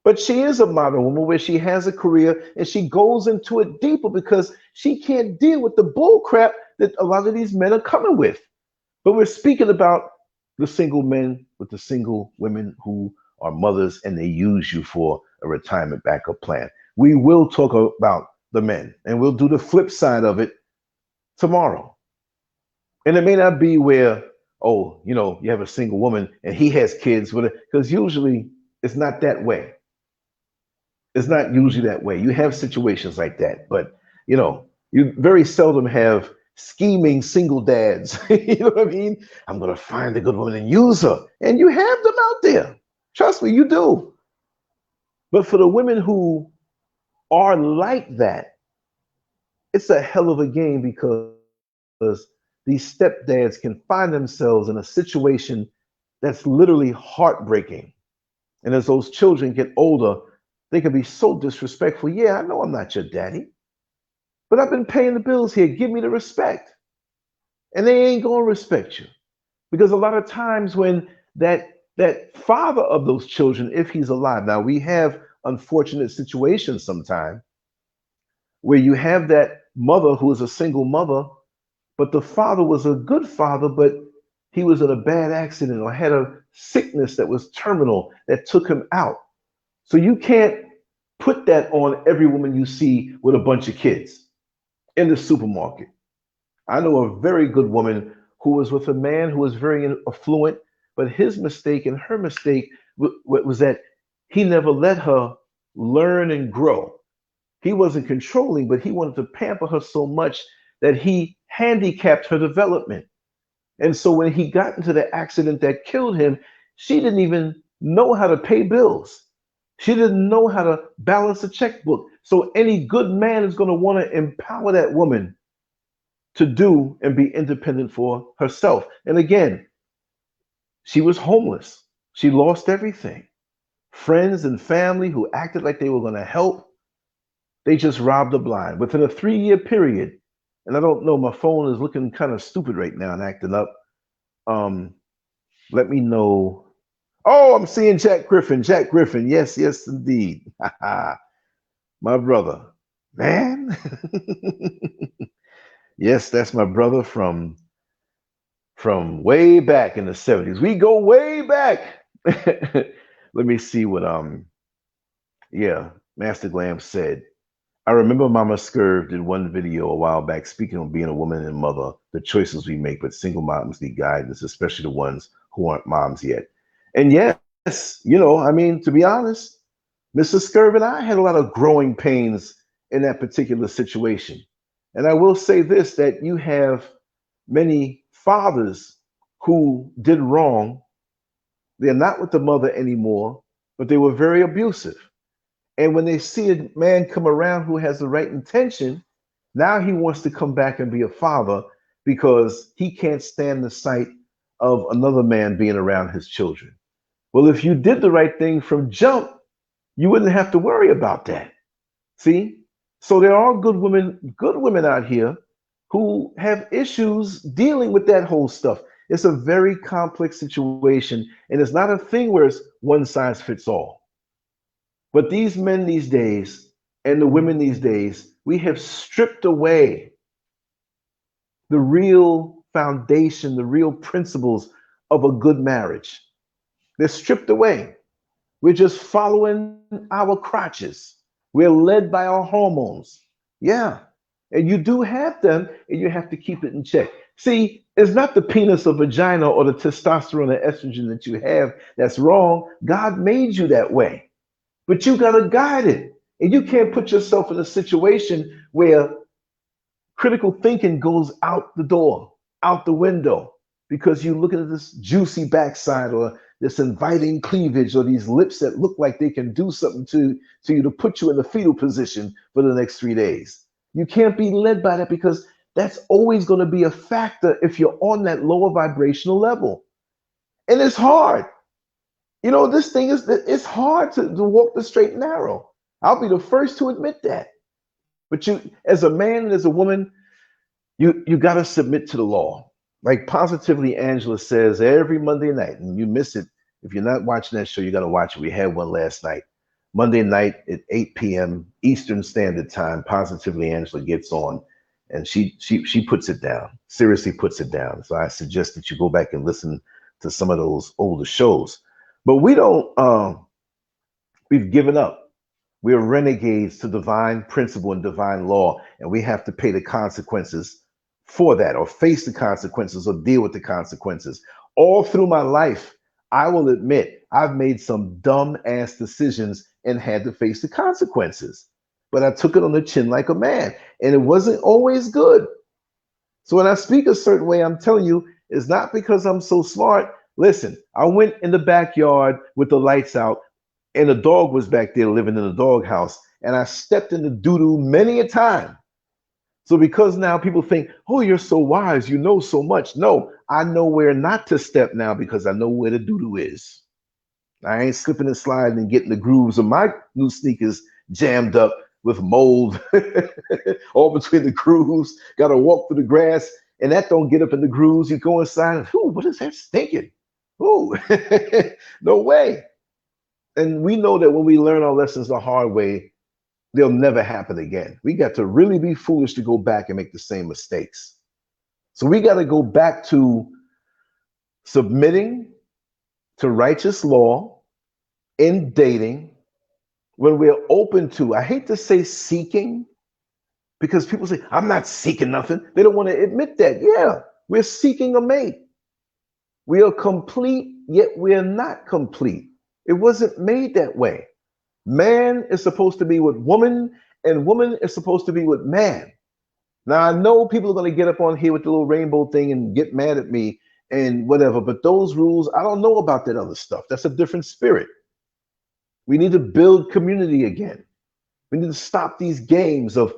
But she is a modern woman where she has a career and she goes into it deeper because she can't deal with the bull crap that a lot of these men are coming with. But we're speaking about the single men with the single women who are mothers and they use you for a retirement backup plan. We will talk about the men and we'll do the flip side of it tomorrow. And it may not be where, oh, you know, you have a single woman and he has kids with it, because usually it's not that way. It's not usually that way. You have situations like that, but you know, you very seldom have scheming single dads. You know what I mean? I'm gonna find a good woman and use her. And you have them out there. Trust me, you do. But for the women who are like that, it's a hell of a game because these stepdads can find themselves in a situation that's literally heartbreaking. And as those children get older, they can be so disrespectful. Yeah, I know I'm not your daddy, but I've been paying the bills here. Give me the respect. And they ain't going to respect you. Because a lot of times when that that father of those children, if he's alive. Now, we have unfortunate situations sometimes where you have that mother who is a single mother, but the father was a good father, but he was in a bad accident or had a sickness that was terminal that took him out. So you can't put that on every woman you see with a bunch of kids in the supermarket. I know a very good woman who was with a man who was very affluent, but his mistake and her mistake was that he never let her learn and grow. He wasn't controlling, but he wanted to pamper her so much that he handicapped her development. And so when he got into the accident that killed him, she didn't even know how to pay bills. She didn't know how to balance a checkbook. So any good man is going to want to empower that woman to do and be independent for herself. And again, she was homeless. She lost everything. Friends and family who acted like they were going to help, they just robbed her blind. Within a 3-year period, and I don't know, my phone is looking kind of stupid right now and acting up. Let me know. Oh, I'm seeing Jack Griffin. Jack Griffin. Yes, yes, indeed. My brother. Man. Yes, that's my brother from way back in the 70s. We go way back. Let me see what yeah, Master Glam said. I remember Mama Scurv did one video a while back speaking on being a woman and mother, the choices we make, but single moms need guidance, especially the ones who aren't moms yet. And yes, you know, I mean, to be honest, Mrs. Scurv and I had a lot of growing pains in that particular situation. And I will say this, that you have many fathers who did wrong. They're not with the mother anymore, but they were very abusive. And when they see a man come around who has the right intention, now he wants to come back and be a father because he can't stand the sight of another man being around his children. Well, if you did the right thing from jump, you wouldn't have to worry about that. See? So there are good women out here who have issues dealing with that whole stuff. It's a very complex situation, and it's not a thing where it's one size fits all. But these men these days and the women these days, we have stripped away the real foundation, the real principles of a good marriage. They're stripped away. We're just following our crotches. We're led by our hormones. Yeah. And you do have them, and you have to keep it in check. See, it's not the penis or vagina or the testosterone or estrogen that you have that's wrong. God made you that way. But you got to guide it. And you can't put yourself in a situation where critical thinking goes out the door, out the window, because you're looking at this juicy backside or this inviting cleavage or these lips that look like they can do something to you to put you in the fetal position for the next 3 days. You can't be led by that because that's always going to be a factor if you're on that lower vibrational level. And it's hard. You know, this thing is, it's hard to walk the straight and narrow. I'll be the first to admit that. But you, as a man and as a woman, you got to submit to the law. Like Positively Angela says every Monday night, and you miss it. If you're not watching that show, you got to watch it. We had one last night. Monday night at 8 p.m. Eastern Standard Time, Positively Angela gets on, and she puts it down, seriously puts it down. So I suggest that you go back and listen to some of those older shows. But we don't, we've given up. We're renegades to divine principle and divine law, and we have to pay the consequences for that, or face the consequences, or deal with the consequences. All through my life, I will admit I've made some dumb ass decisions and had to face the consequences. But I took it on the chin like a man, and it wasn't always good. So when I speak a certain way, I'm telling you, it's not because I'm so smart. Listen, I went in the backyard with the lights out, and the dog was back there living in the doghouse, and I stepped in the doo-doo many a time. So because now people think, oh, you're so wise, you know so much. No, I know where not to step now because I know where the doo-doo is. I ain't slipping and sliding and getting the grooves of my new sneakers jammed up with mold all between the grooves. Got to walk through the grass, and that don't get up in the grooves. You go inside and, ooh, what is that stinking? Who? No way. And we know that when we learn our lessons the hard way, they'll never happen again. We got to really be foolish to go back and make the same mistakes. So we got to go back to submitting to righteous law in dating when we're open to, I hate to say seeking, because people say, I'm not seeking nothing. They don't want to admit that. Yeah, we're seeking a mate. We are complete, yet we're not complete. It wasn't made that way. Man is supposed to be with woman, and woman is supposed to be with man. Now, I know people are going to get up on here with the little rainbow thing and get mad at me and whatever, but those rules, I don't know about that other stuff. That's a different spirit. We need to build community again. We need to stop these games of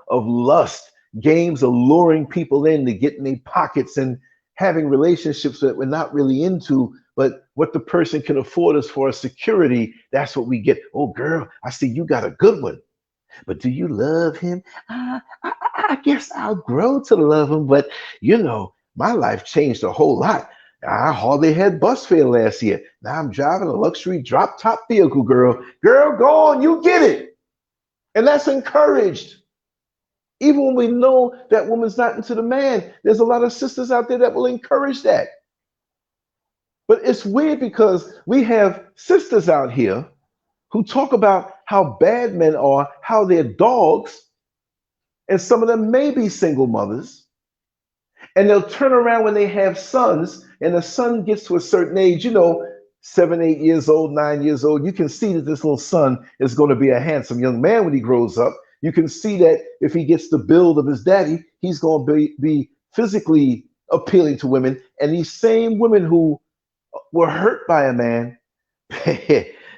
lust, games of luring people in to get in their pockets and having relationships that we're not really into, but what the person can afford us for security, that's what we get. Oh, girl, I see you got a good one. But do you love him? I guess I'll grow to love him, but you know, my life changed a whole lot. I hardly had bus fare last year. Now I'm driving a luxury drop top vehicle, girl. Girl, go on, you get it. And that's encouraged. Even when we know that woman's not into the man, there's a lot of sisters out there that will encourage that. But it's weird because we have sisters out here who talk about how bad men are, how they're dogs, and some of them may be single mothers. And they'll turn around when they have sons, and the son gets to a certain age, you know, 7, 8 years old, 9 years old. You can see that this little son is going to be a handsome young man when he grows up. You can see that if he gets the build of his daddy, he's going to be physically appealing to women. And these same women who were hurt by a man,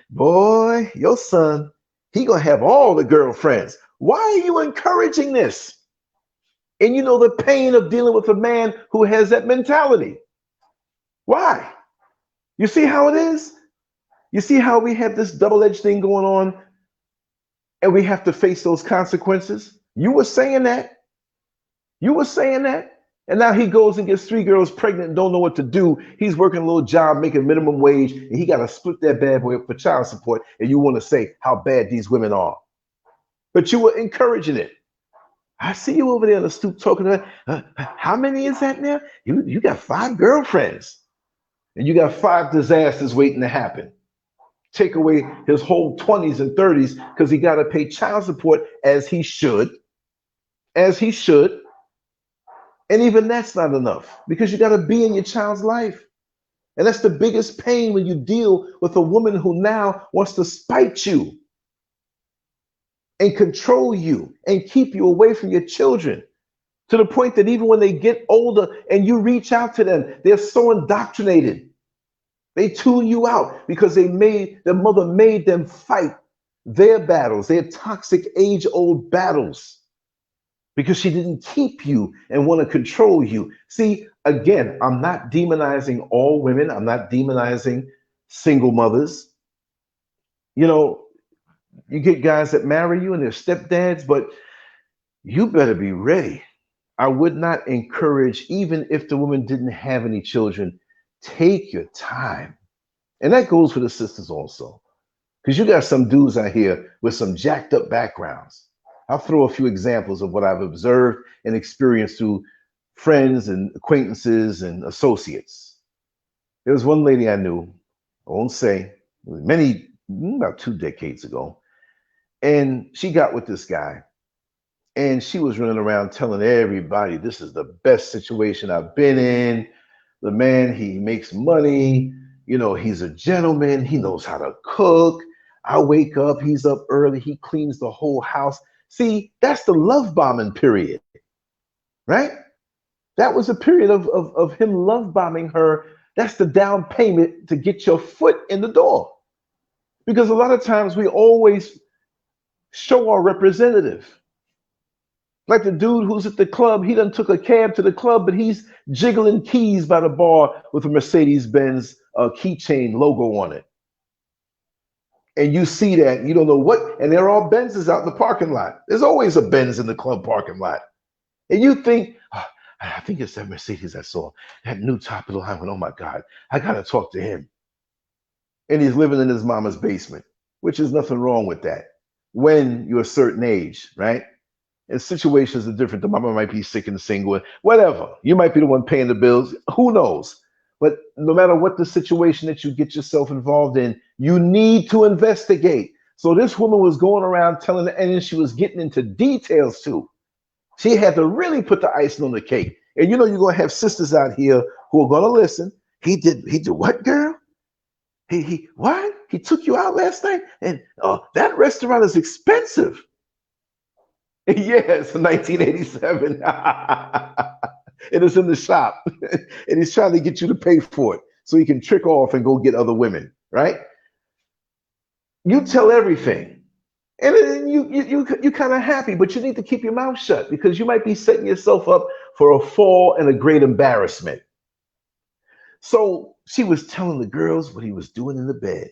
boy, your son, he going to have all the girlfriends. Why are you encouraging this? And you know the pain of dealing with a man who has that mentality. Why? You see how it is? You see how we have this double-edged thing going on and we have to face those consequences? You were saying that. You were saying that. And now he goes and gets 3 girls pregnant and don't know what to do. He's working a little job, making minimum wage, and he got to split that bad boy up for child support. And you want to say how bad these women are. But you were encouraging it. I see you over there on the stoop talking about, how many is that now? You got 5 girlfriends. And you got 5 disasters waiting to happen. Take away his whole 20s and 30s because he got to pay child support as he should. As he should. And even that's not enough because you got to be in your child's life. And that's the biggest pain when you deal with a woman who now wants to spite you and control you and keep you away from your children, to the point that even when they get older and you reach out to them, they're so indoctrinated. They tune you out because their mother made them fight their battles, their toxic age-old battles, because she didn't keep you and want to control you. See, again, I'm not demonizing all women. I'm not demonizing single mothers. You know, you get guys that marry you and they're stepdads, but you better be ready. I would not encourage, even if the woman didn't have any children, take your time. And that goes for the sisters also, because you got some dudes out here with some jacked up backgrounds. I'll throw a few examples of what I've observed and experienced through friends and acquaintances and associates. There was one lady I knew, I won't say, about 2 decades ago, and she got with this guy. And she was running around telling everybody, this is the best situation I've been in. The man, he makes money. You know, he's a gentleman. He knows how to cook. I wake up, he's up early. He cleans the whole house. See, that's the love bombing period, right? That was a period of him love bombing her. That's the down payment to get your foot in the door. Because a lot of times we always show our representative. Like the dude who's at the club, he done took a cab to the club, but he's jiggling keys by the bar with a Mercedes-Benz keychain logo on it. And you see that, and you don't know what, and there are Benzes out in the parking lot. There's always a Benz in the club parking lot. And you think, I think it's that Mercedes I saw, that new top of the line one. Oh my God, I gotta talk to him. And he's living in his mama's basement, which is nothing wrong with that when you're a certain age, right? And situations are different. The mama might be sick and single, whatever. You might be the one paying the bills. Who knows? But no matter what the situation that you get yourself involved in, you need to investigate. So this woman was going around telling the, and she was getting into details too. She had to really put the icing on the cake. And you know, you're gonna have sisters out here who are gonna listen. He did what, girl? He what? He took you out last night, and that restaurant is expensive. Yes, 1987. It is in the shop, and he's trying to get you to pay for it so he can trick off and go get other women, right? You tell everything, and then you kind of happy, but you need to keep your mouth shut because you might be setting yourself up for a fall and a great embarrassment. So she was telling the girls what he was doing in the bed.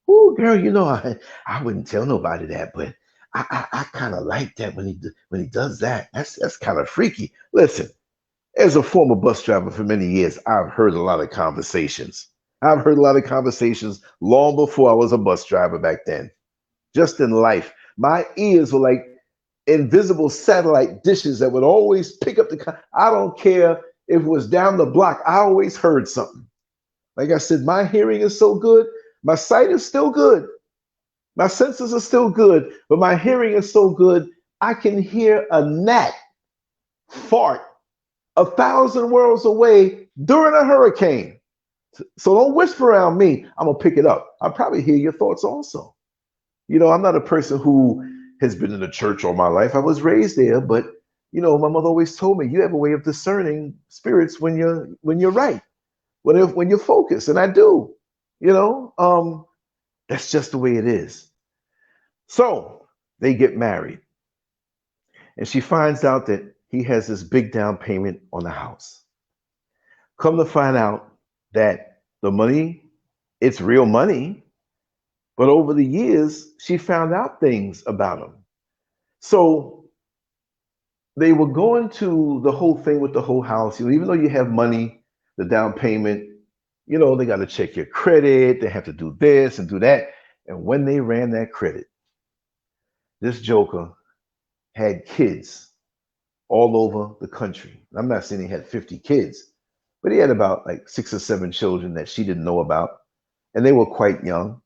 Oh, girl, you know I wouldn't tell nobody that, but I kind of like that when he does that. That's kind of freaky. Listen, as a former bus driver for many years, I've heard a lot of conversations. I've heard a lot of conversations long before I was a bus driver back then. Just in life, my ears were like invisible satellite dishes that would always pick up I don't care if it was down the block. I always heard something. Like I said, my hearing is so good. My sight is still good. My senses are still good, but my hearing is so good, I can hear a gnat fart 1,000 worlds away during a hurricane. So don't whisper around me. I'm going to pick it up. I'll probably hear your thoughts also. You know, I'm not a person who has been in the church all my life. I was raised there, but, you know, my mother always told me, you have a way of discerning spirits when you're right, when you're focused. And I do, you know. That's just the way it is. So they get married. And she finds out that he has this big down payment on the house. Come to find out that the money, it's real money. But over the years, she found out things about him. So they were going to the whole thing with the whole house. You know, even though you have money, the down payment, you know, they got to check your credit. They have to do this and do that. And when they ran that credit, this joker had kids all over the country. I'm not saying he had 50 kids, but he had about like 6 or 7 children that she didn't know about. And they were quite young.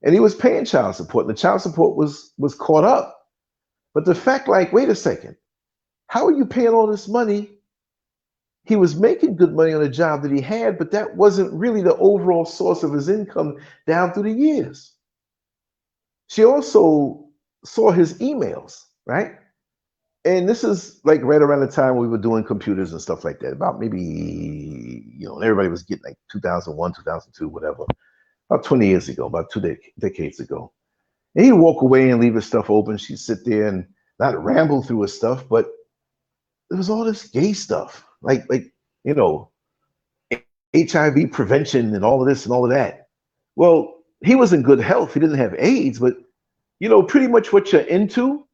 And he was paying child support. And the child support was caught up. But the fact, like, wait a second, how are you paying all this money? He was making good money on a job that he had, but that wasn't really the overall source of his income down through the years. She also saw his emails, right? And this is like right around the time we were doing computers and stuff like that, about maybe, you know, everybody was getting like 2001, 2002, whatever, about 20 years ago, about 2 decades ago. And he'd walk away and leave his stuff open. She'd sit there and not ramble through his stuff, but there was all this gay stuff, like you know, HIV prevention and all of this and all of that. Well, he was in good health. He didn't have AIDS, but you know, pretty much what you're into,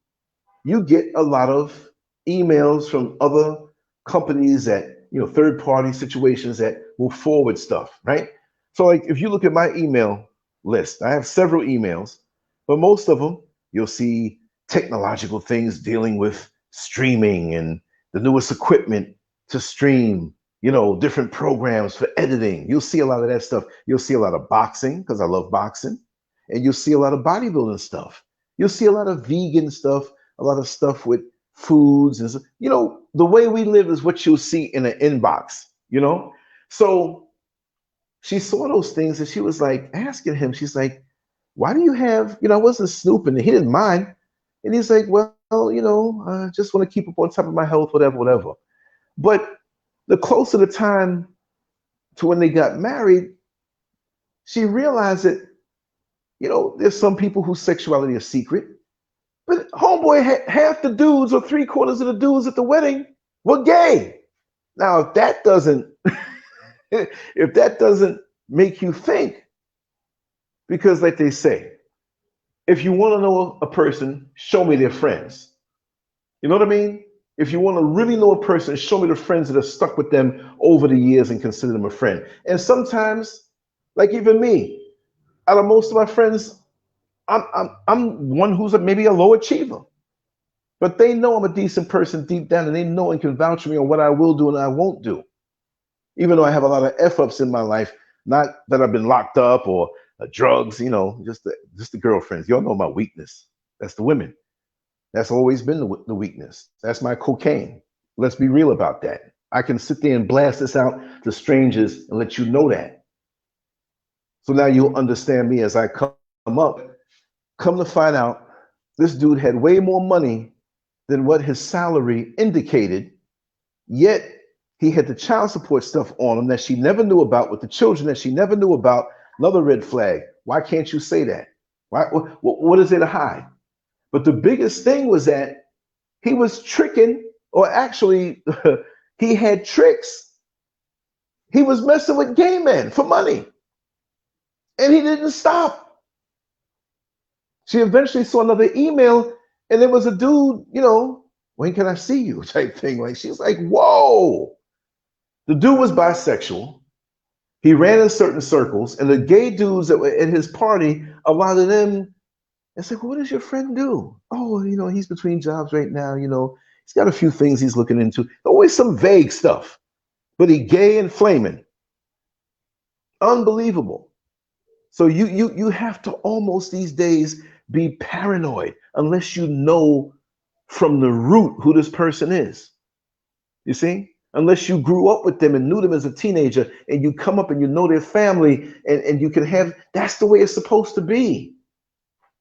you get a lot of emails from other companies that, you know, third party situations that will forward stuff, right? So like if you look at my email list, I have several emails, but most of them you'll see technological things dealing with streaming and the newest equipment to stream, you know, different programs for editing. You'll see a lot of that stuff. You'll see a lot of boxing because I love boxing, and you'll see a lot of bodybuilding stuff. You'll see a lot of vegan stuff, a lot of stuff with foods and, you know, the way we live is what you'll see in an inbox, you know? So she saw those things and she was like asking him, she's like, why do you have, you know, I wasn't snooping. He didn't mind. And he's like, well, you know, I just want to keep up on top of my health, whatever, whatever. But the closer the time to when they got married, she realized that, you know, there's some people whose sexuality is secret. But homeboy, half the dudes or 3/4 of the dudes at the wedding were gay. Now, if that doesn't, if that doesn't make you think, because like they say, if you want to know a person, show me their friends. You know what I mean? If you want to really know a person, show me the friends that have stuck with them over the years and consider them a friend. And sometimes, like even me, out of most of my friends, I'm one who's maybe a low achiever. But they know I'm a decent person deep down, and they know and can vouch for me on what I will do and I won't do. Even though I have a lot of F-ups in my life, not that I've been locked up or drugs, just the girlfriends. Y'all know my weakness. That's the women. That's always been the weakness. That's my cocaine. Let's be real about that. I can sit there and blast this out to strangers and let you know that. So now you'll understand me as I come up. Come to find out, this dude had way more money than what his salary indicated, yet he had the child support stuff on him that she never knew about, with the children that she never knew about. Another red flag. Why can't you say that? Why, what is there to hide? But the biggest thing was that he was tricking, or actually, he had tricks. He was messing with gay men for money. And he didn't stop. She eventually saw another email, and there was a dude, when can I see you type thing. Like, she's like, whoa. The dude was bisexual. He ran in certain circles, and the gay dudes that were at his party, a lot of them, it's like, what does your friend do? Oh, he's between jobs right now. He's got a few things he's looking into. Always some vague stuff, but he gay and flaming. Unbelievable. So you have to almost these days be paranoid unless you know from the root who this person is. You see? Unless you grew up with them and knew them as a teenager, and you come up and you know their family, and you can have, that's the way it's supposed to be.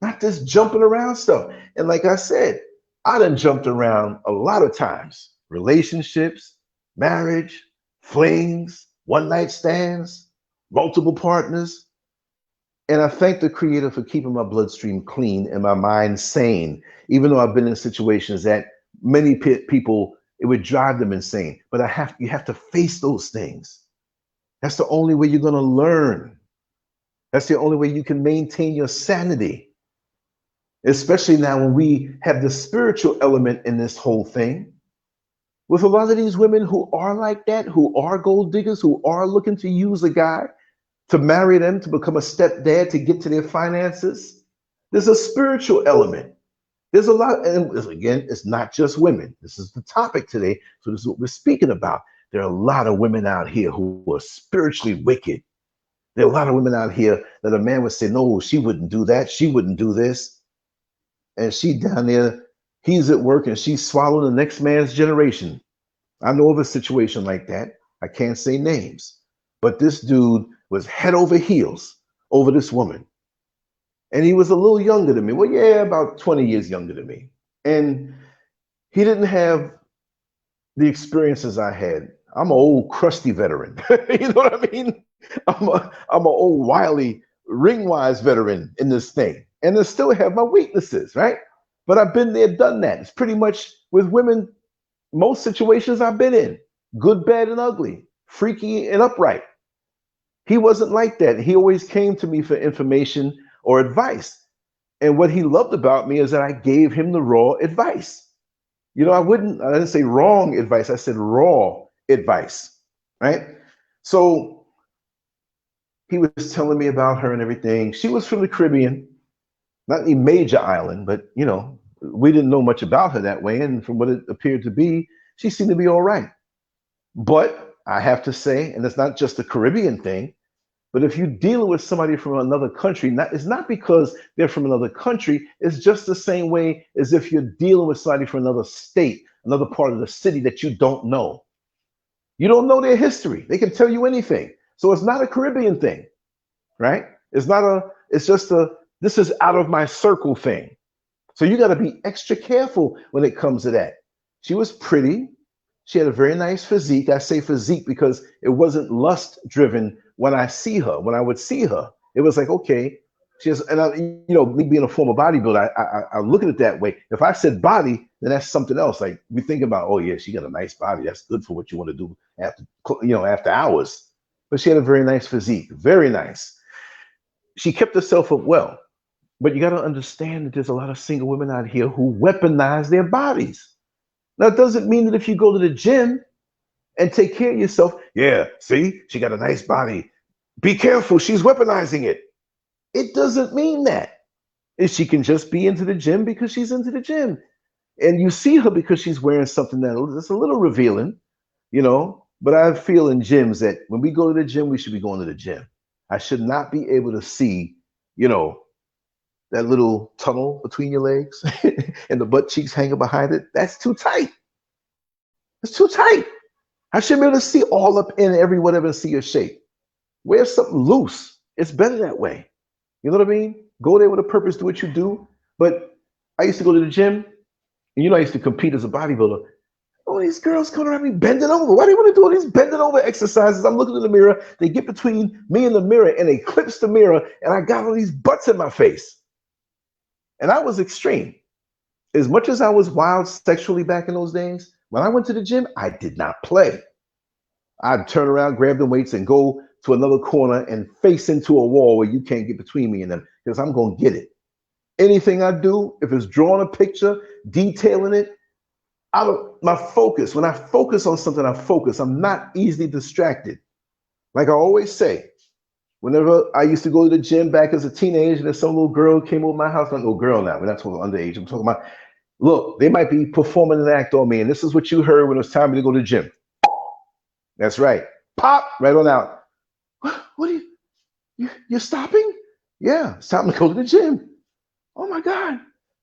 Not this jumping around stuff. And like I said, I done jumped around a lot of times. Relationships, marriage, flings, one-night stands, multiple partners. And I thank the Creator for keeping my bloodstream clean and my mind sane, even though I've been in situations that many people, it would drive them insane. But you have to face those things. That's the only way you're going to learn. That's the only way you can maintain your sanity. Especially now when we have the spiritual element in this whole thing. With a lot of these women who are like that, who are gold diggers, who are looking to use a guy to marry them, to become a stepdad, to get to their finances, there's a spiritual element. There's a lot, and again, it's not just women. This is the topic today, so this is what we're speaking about. There are a lot of women out here who are spiritually wicked. There are a lot of women out here that a man would say, no, she wouldn't do that. She wouldn't do this. And she down there, he's at work and she's swallowing the next man's generation. I know of a situation like that. I can't say names, but this dude was head over heels over this woman. And he was a little younger than me. Well, yeah, about 20 years younger than me. And he didn't have the experiences I had. I'm an old crusty veteran. You know what I mean? I'm an old wily, ring-wise veteran in this thing. And I still have my weaknesses, right? But I've been there, done that. It's pretty much with women, most situations I've been in, good, bad, and ugly, freaky and upright. He wasn't like that. He always came to me for information or advice. And what he loved about me is that I gave him the raw advice. I didn't say wrong advice. I said raw advice, right? So he was telling me about her and everything. She was from the Caribbean. Not a major island, but we didn't know much about her that way. And from what it appeared to be, she seemed to be all right. But I have to say, and it's not just a Caribbean thing, but if you're dealing with somebody from another country, it's not because they're from another country. It's just the same way as if you're dealing with somebody from another state, another part of the city that you don't know. You don't know their history. They can tell you anything. So it's not a Caribbean thing, right? It's just this is out of my circle thing. So you got to be extra careful when it comes to that. She was pretty. She had a very nice physique. I say physique because it wasn't lust driven when I see her. When I would see her, it was like, okay, she has, and me being a former bodybuilder, I look at it that way. If I said body, then that's something else. Like we think about, oh yeah, she got a nice body. That's good for what you want to do after hours. But she had a very nice physique, very nice. She kept herself up well. But you got to understand that there's a lot of single women out here who weaponize their bodies. Now, it doesn't mean that if you go to the gym and take care of yourself, yeah, see, she got a nice body. Be careful, she's weaponizing it. It doesn't mean that. She can just be into the gym because she's into the gym. And you see her because she's wearing something that's a little revealing, you know. But I feel in gyms that when we go to the gym, we should be going to the gym. I should not be able to see, you know, that little tunnel between your legs and the butt cheeks hanging behind it. That's too tight. It's too tight. I shouldn't be able to see all up in every whatever and see your shape. Wear something loose. It's better that way. You know what I mean? Go there with a purpose, do what you do. But I used to go to the gym, and you know I used to compete as a bodybuilder. Oh, these girls coming around me bending over. Why do you want to do all these bending over exercises? I'm looking in the mirror. They get between me and the mirror, and they clips the mirror, and I got all these butts in my face. And I was extreme. As much as I was wild sexually back in those days, when I went to the gym, I did not play. I'd turn around, grab the weights, and go to another corner and face into a wall where you can't get between me and them, because I'm going to get it. Anything I do, if it's drawing a picture, detailing it, my focus, when I focus on something, I focus. I'm not easily distracted. Like I always say, whenever I used to go to the gym back as a teenager and some little girl came over my house, not no girl now, we're not talking underage, I'm talking about, look, they might be performing an act on me, and this is what you heard when it was time to go to the gym. That's right. Pop, right on out. What are you're stopping? Yeah, it's time to go to the gym. Oh my God,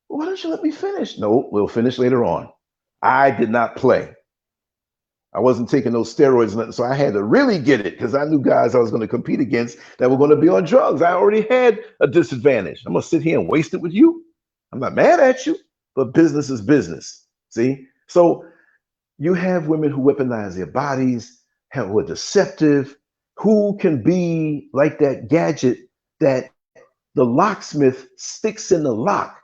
why don't you let me finish? No, we'll finish later on. I did not play. I wasn't taking those steroids, nothing, so I had to really get it because I knew guys I was going to compete against that were going to be on drugs. I already had a disadvantage. I'm going to sit here and waste it with you. I'm not mad at you, but business is business. See? So you have women who weaponize their bodies, who are deceptive, who can be like that gadget that the locksmith sticks in the lock,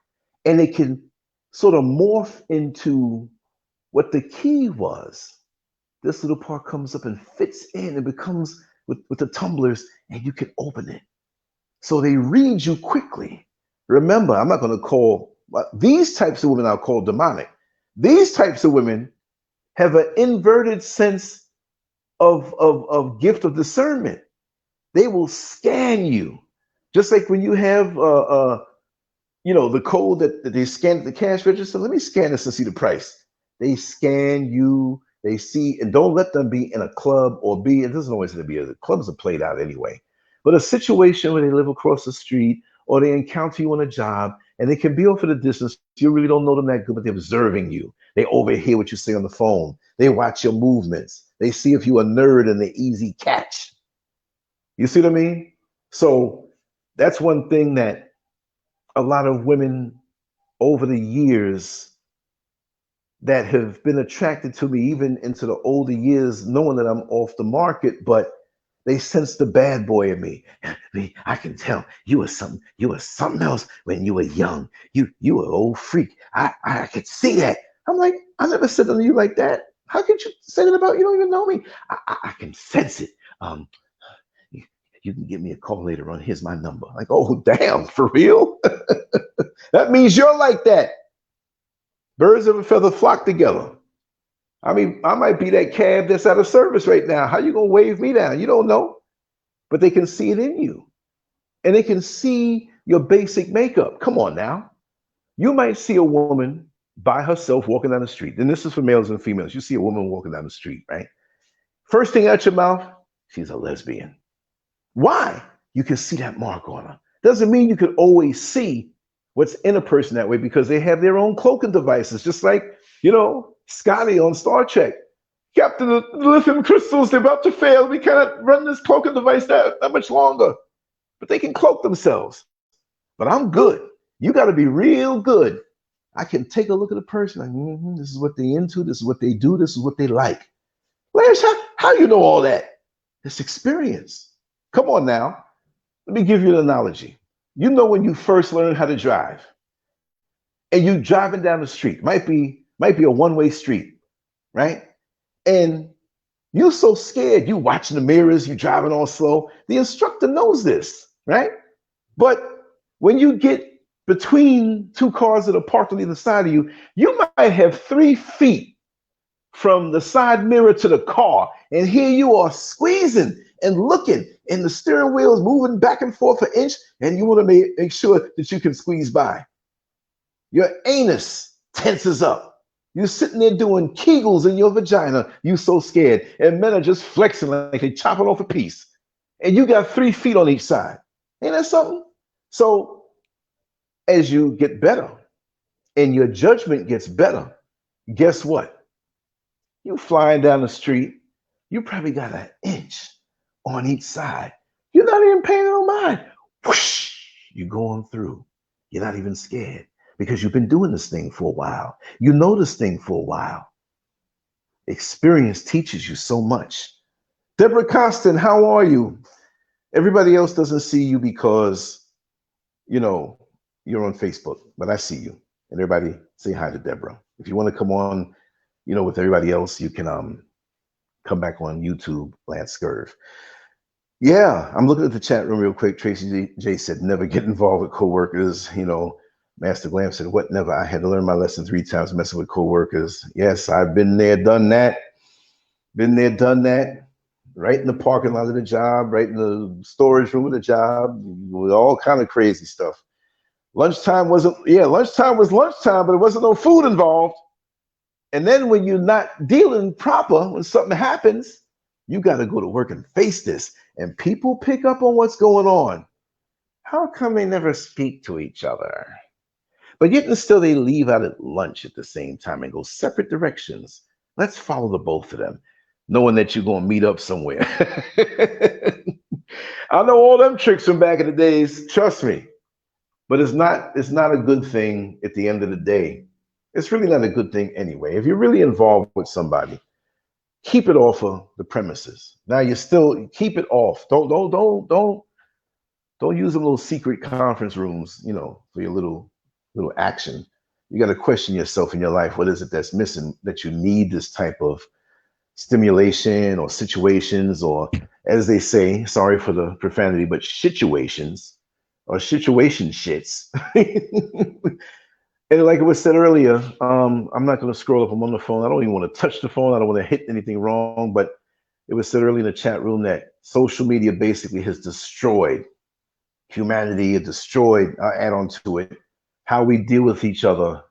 and it can sort of morph into what the key was. This little part comes up and fits in and becomes with the tumblers, and you can open it. So they read you quickly. Remember, I'm not going to call these types of women, I'll call demonic. These types of women have an inverted sense of gift of discernment. They will scan you. Just like when you have, you know, the code that they scan at the cash register. Let me scan this and see the price. They scan you. They see, and don't let them be in a club or be, it doesn't always have to be, the clubs are played out anyway, but a situation where they live across the street or they encounter you on a job and they can be off at a distance. You really don't know them that good, but they're observing you. They overhear what you say on the phone. They watch your movements. They see if you're a nerd and they're easy catch. You see what I mean? So that's one thing that a lot of women over the years that have been attracted to me, even into the older years, knowing that I'm off the market, but they sense the bad boy in me. I can tell you were something else when you were young. You were an old freak. I could see that. I'm like, I never said to you like that. How could you say that about, you don't even know me? I can sense it. You can give me a call later on. Here's my number. Like, oh, damn, for real? That means you're like that. Birds of a feather flock together. I mean, I might be that cab that's out of service right now. How you gonna wave me down? You don't know. But they can see it in you. And they can see your basic makeup. Come on now. You might see a woman by herself walking down the street. And this is for males and females. You see a woman walking down the street, right? First thing out your mouth, she's a lesbian. Why? You can see that mark on her. Doesn't mean you can always see what's in a person that way, because they have their own cloaking devices, just like, you know, Scotty on Star Trek. Captain, the lithium crystals, they're about to fail. We cannot run this cloaking device that much longer. But they can cloak themselves. But I'm good. You got to be real good. I can take a look at a person, like, this is what they into, this is what they do, this is what they like. Lance, how you know all that? It's experience. Come on now. Let me give you an analogy. You know, when you first learn how to drive and you driving down the street, might be a one-way street, right? And you're so scared, you watching the mirrors, you driving all slow. The instructor knows this, right? But when you get between two cars that are parked on either side of you, you might have 3 feet from the side mirror to the car, and here you are squeezing and looking, and the steering wheel is moving back and forth an inch, and you want to make sure that you can squeeze by. Your anus tenses up. You're sitting there doing Kegels in your vagina. You so scared, and men are just flexing like they chopping off a piece, and you got 3 feet on each side. Ain't that something? So as you get better and your judgment gets better, guess what? You flying down the street, you probably got an inch on each side. You're not even paying no mind. Whoosh, you're going through. You're not even scared because you've been doing this thing for a while. You know this thing for a while. Experience teaches you so much. Deborah Costin, how are you? Everybody else doesn't see you because, you know, you're on Facebook, but I see you. And everybody say hi to Deborah. If you want to come on, you know, with everybody else, you can come back on YouTube, LANCESCURV. Yeah, I'm looking at the chat room real quick. Tracy J said, never get involved with coworkers. You know, Master Glam said, what never? I had to learn my lesson 3 times messing with coworkers. Yes, I've been there, done that. Been there, done that. Right in the parking lot of the job, right in the storage room of the job, with all kind of crazy stuff. Lunchtime wasn't, lunchtime was lunchtime, but it wasn't no food involved. And then when you're not dealing proper, when something happens, you got to go to work and face this. And people pick up on what's going on. How come they never speak to each other? But yet and still they leave out at lunch at the same time and go separate directions. Let's follow the both of them, knowing that you're going to meet up somewhere. I know all them tricks from back in the days, trust me. But it's not a good thing at the end of the day. It's really not a good thing anyway. If you're really involved with somebody, keep it off of the premises. Now you still keep it off. Don't use them little secret conference rooms, you know, for your little action. You got to question yourself in your life. What is it that's missing that you need this type of stimulation or situations, or as they say, sorry for the profanity, but situations or situation shits. And like it was said earlier, I'm not going to scroll up. I'm on the phone. I don't even want to touch the phone. I don't want to hit anything wrong. But it was said earlier in the chat room that social media basically has destroyed humanity. It destroyed, add on to it, how we deal with each other.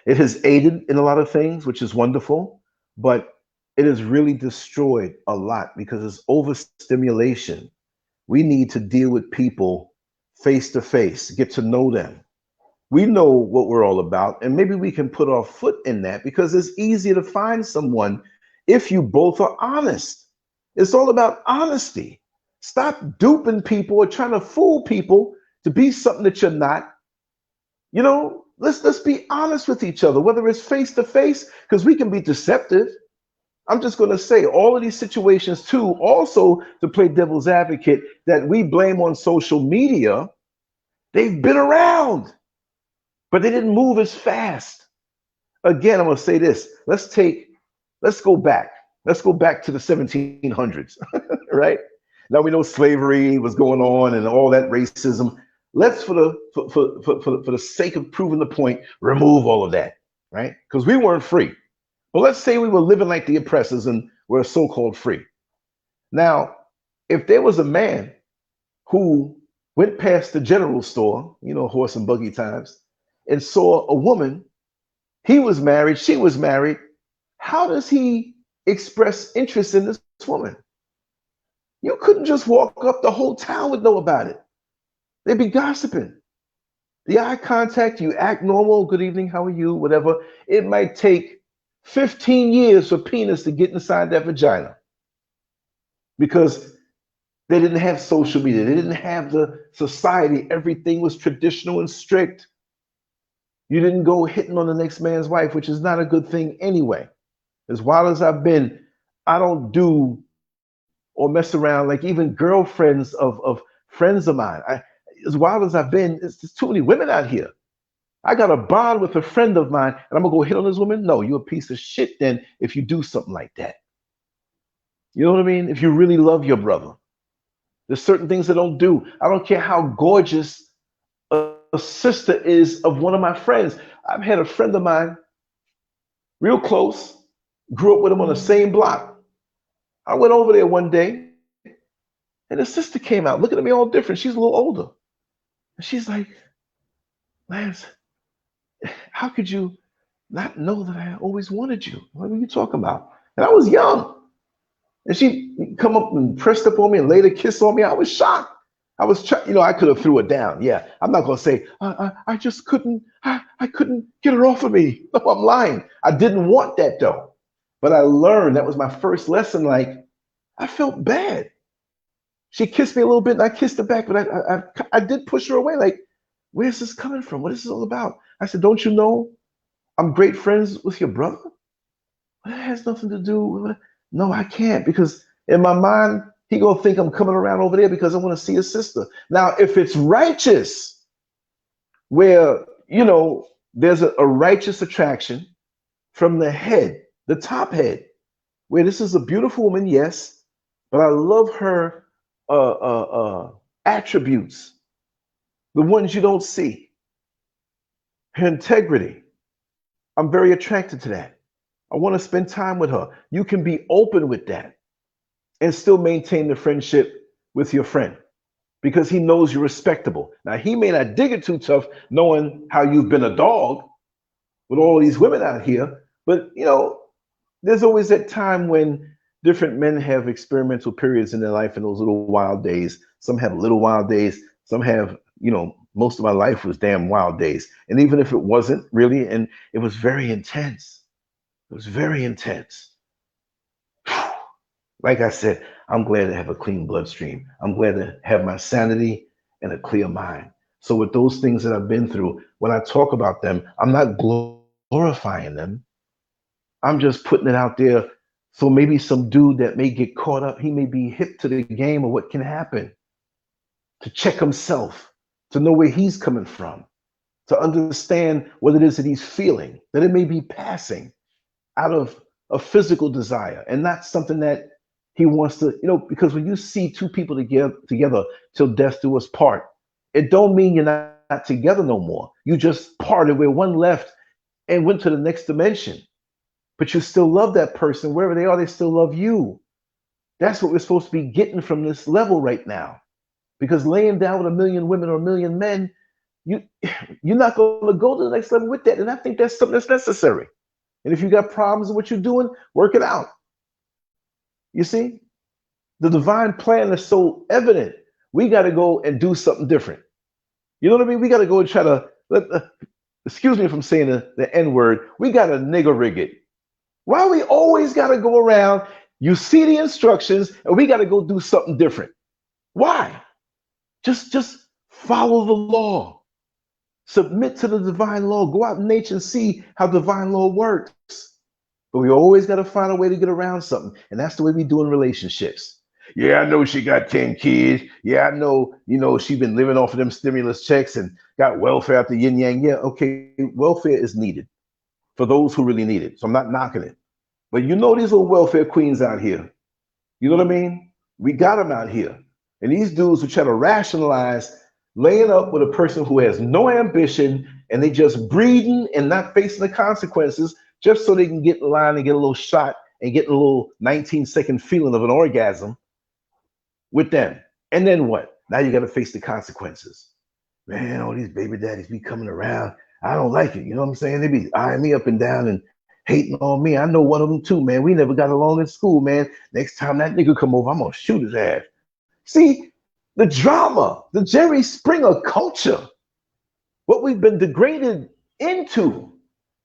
It has aided in a lot of things, which is wonderful. But it has really destroyed a lot because it's overstimulation. We need to deal with people face to face, get to know them. We know what we're all about, and maybe we can put our foot in that because it's easier to find someone if you both are honest. It's all about honesty. Stop duping people or trying to fool people to be something that you're not. You know, let's be honest with each other, whether it's face to face, because we can be deceptive. I'm just going to say all of these situations too, also to play devil's advocate, that we blame on social media, they've been around, but they didn't move as fast. Again, I'm going to say this. Let's go back. Let's go back to the 1700s, right? Now we know slavery was going on and all that racism. Let's, for the sake of proving the point, remove all of that, right? Because we weren't free. But let's say we were living like the oppressors and were so-called free. Now, if there was a man who went past the general store, you know, horse and buggy times, and saw a woman, he was married, she was married, how does he express interest in this woman? You couldn't just walk up, the whole town would know about it. They'd be gossiping. The eye contact, you act normal, good evening, how are you, whatever. It might take 15 years for penis to get inside that vagina because they didn't have social media. They didn't have the society. Everything was traditional and strict. You didn't go hitting on the next man's wife, which is not a good thing anyway. As wild as I've been, I don't do or mess around like even girlfriends of friends of mine. As wild as I've been, there's too many women out here. I got a bond with a friend of mine and I'm gonna go hit on this woman? No, you're a piece of shit then if you do something like that. You know what I mean? If you really love your brother. There's certain things I don't do. I don't care how gorgeous a sister is of one of my friends. I've had a friend of mine, real close, Grew up with him on the same block. I went over there one day, and his sister came out looking at me all different. She's a little older. And she's like, Lance, how could you not know that I always wanted you? What were you talking about? And I was young. And she come up and pressed up on me and laid a kiss on me. I was shocked. I was, I could have threw her down. Yeah, I'm not gonna say I just couldn't. I couldn't get her off of me. No, I'm lying. I didn't want that though. But I learned, that was my first lesson. Like, I felt bad. She kissed me a little bit, and I kissed her back. But I did push her away. Like, where's this coming from? What is this all about? I said, don't you know I'm great friends with your brother? Well, that has nothing to do with it. No, I can't, because in my mind, he gonna think I'm coming around over there because I want to see his sister. Now, if it's righteous, where, there's a righteous attraction from the head, the top head, where this is a beautiful woman, yes, but I love her attributes, the ones you don't see, her integrity. I'm very attracted to that. I want to spend time with her. You can be open with that and still maintain the friendship with your friend, because he knows you're respectable. Now, he may not dig it too tough knowing how you've been a dog with all these women out here, but there's always that time when different men have experimental periods in their life, in those little wild days. Some have little wild days, some have, most of my life was damn wild days. And even if it wasn't really, and it was very intense. It was very intense. Like I said, I'm glad to have a clean bloodstream. I'm glad to have my sanity and a clear mind. So with those things that I've been through, when I talk about them, I'm not glorifying them. I'm just putting it out there. So maybe some dude that may get caught up, he may be hip to the game of what can happen, to check himself, to know where he's coming from, to understand what it is that he's feeling, that it may be passing out of a physical desire and not something that he wants to, because when you see two people together till death do us part, it don't mean you're not together no more. You just parted where one left and went to the next dimension. But you still love that person. Wherever they are, they still love you. That's what we're supposed to be getting from this level right now. Because laying down with a million women or a million men, you're not going to go to the next level with that. And I think that's something that's necessary. And if you got problems with what you're doing, work it out. You see, the divine plan is so evident. We got to go and do something different. You know what I mean? We got to go and try to, excuse me if I'm saying the N word, we got to nigger rig it. Why we always got to go around, you see the instructions, and we got to go do something different? Why? Just follow the law. Submit to the divine law. Go out in nature and see how divine law works. But we always got to find a way to get around something. And that's the way we do in relationships. Yeah, I know she got 10 kids. Yeah, I know, she been living off of them stimulus checks and got welfare after yin yang. Yeah, okay, welfare is needed for those who really need it. So I'm not knocking it. But these little welfare queens out here, you know what I mean? We got them out here. And these dudes who try to rationalize laying up with a person who has no ambition, and they just breeding and not facing the consequences just so they can get in line and get a little shot and get a little 19-second feeling of an orgasm with them. And then what? Now you got to face the consequences. Man, all these baby daddies be coming around. I don't like it. You know what I'm saying? They be eyeing me up and down and hating on me. I know one of them too, man. We never got along in school, man. Next time that nigga come over, I'm going to shoot his ass. See, the drama, the Jerry Springer culture, what we've been degraded into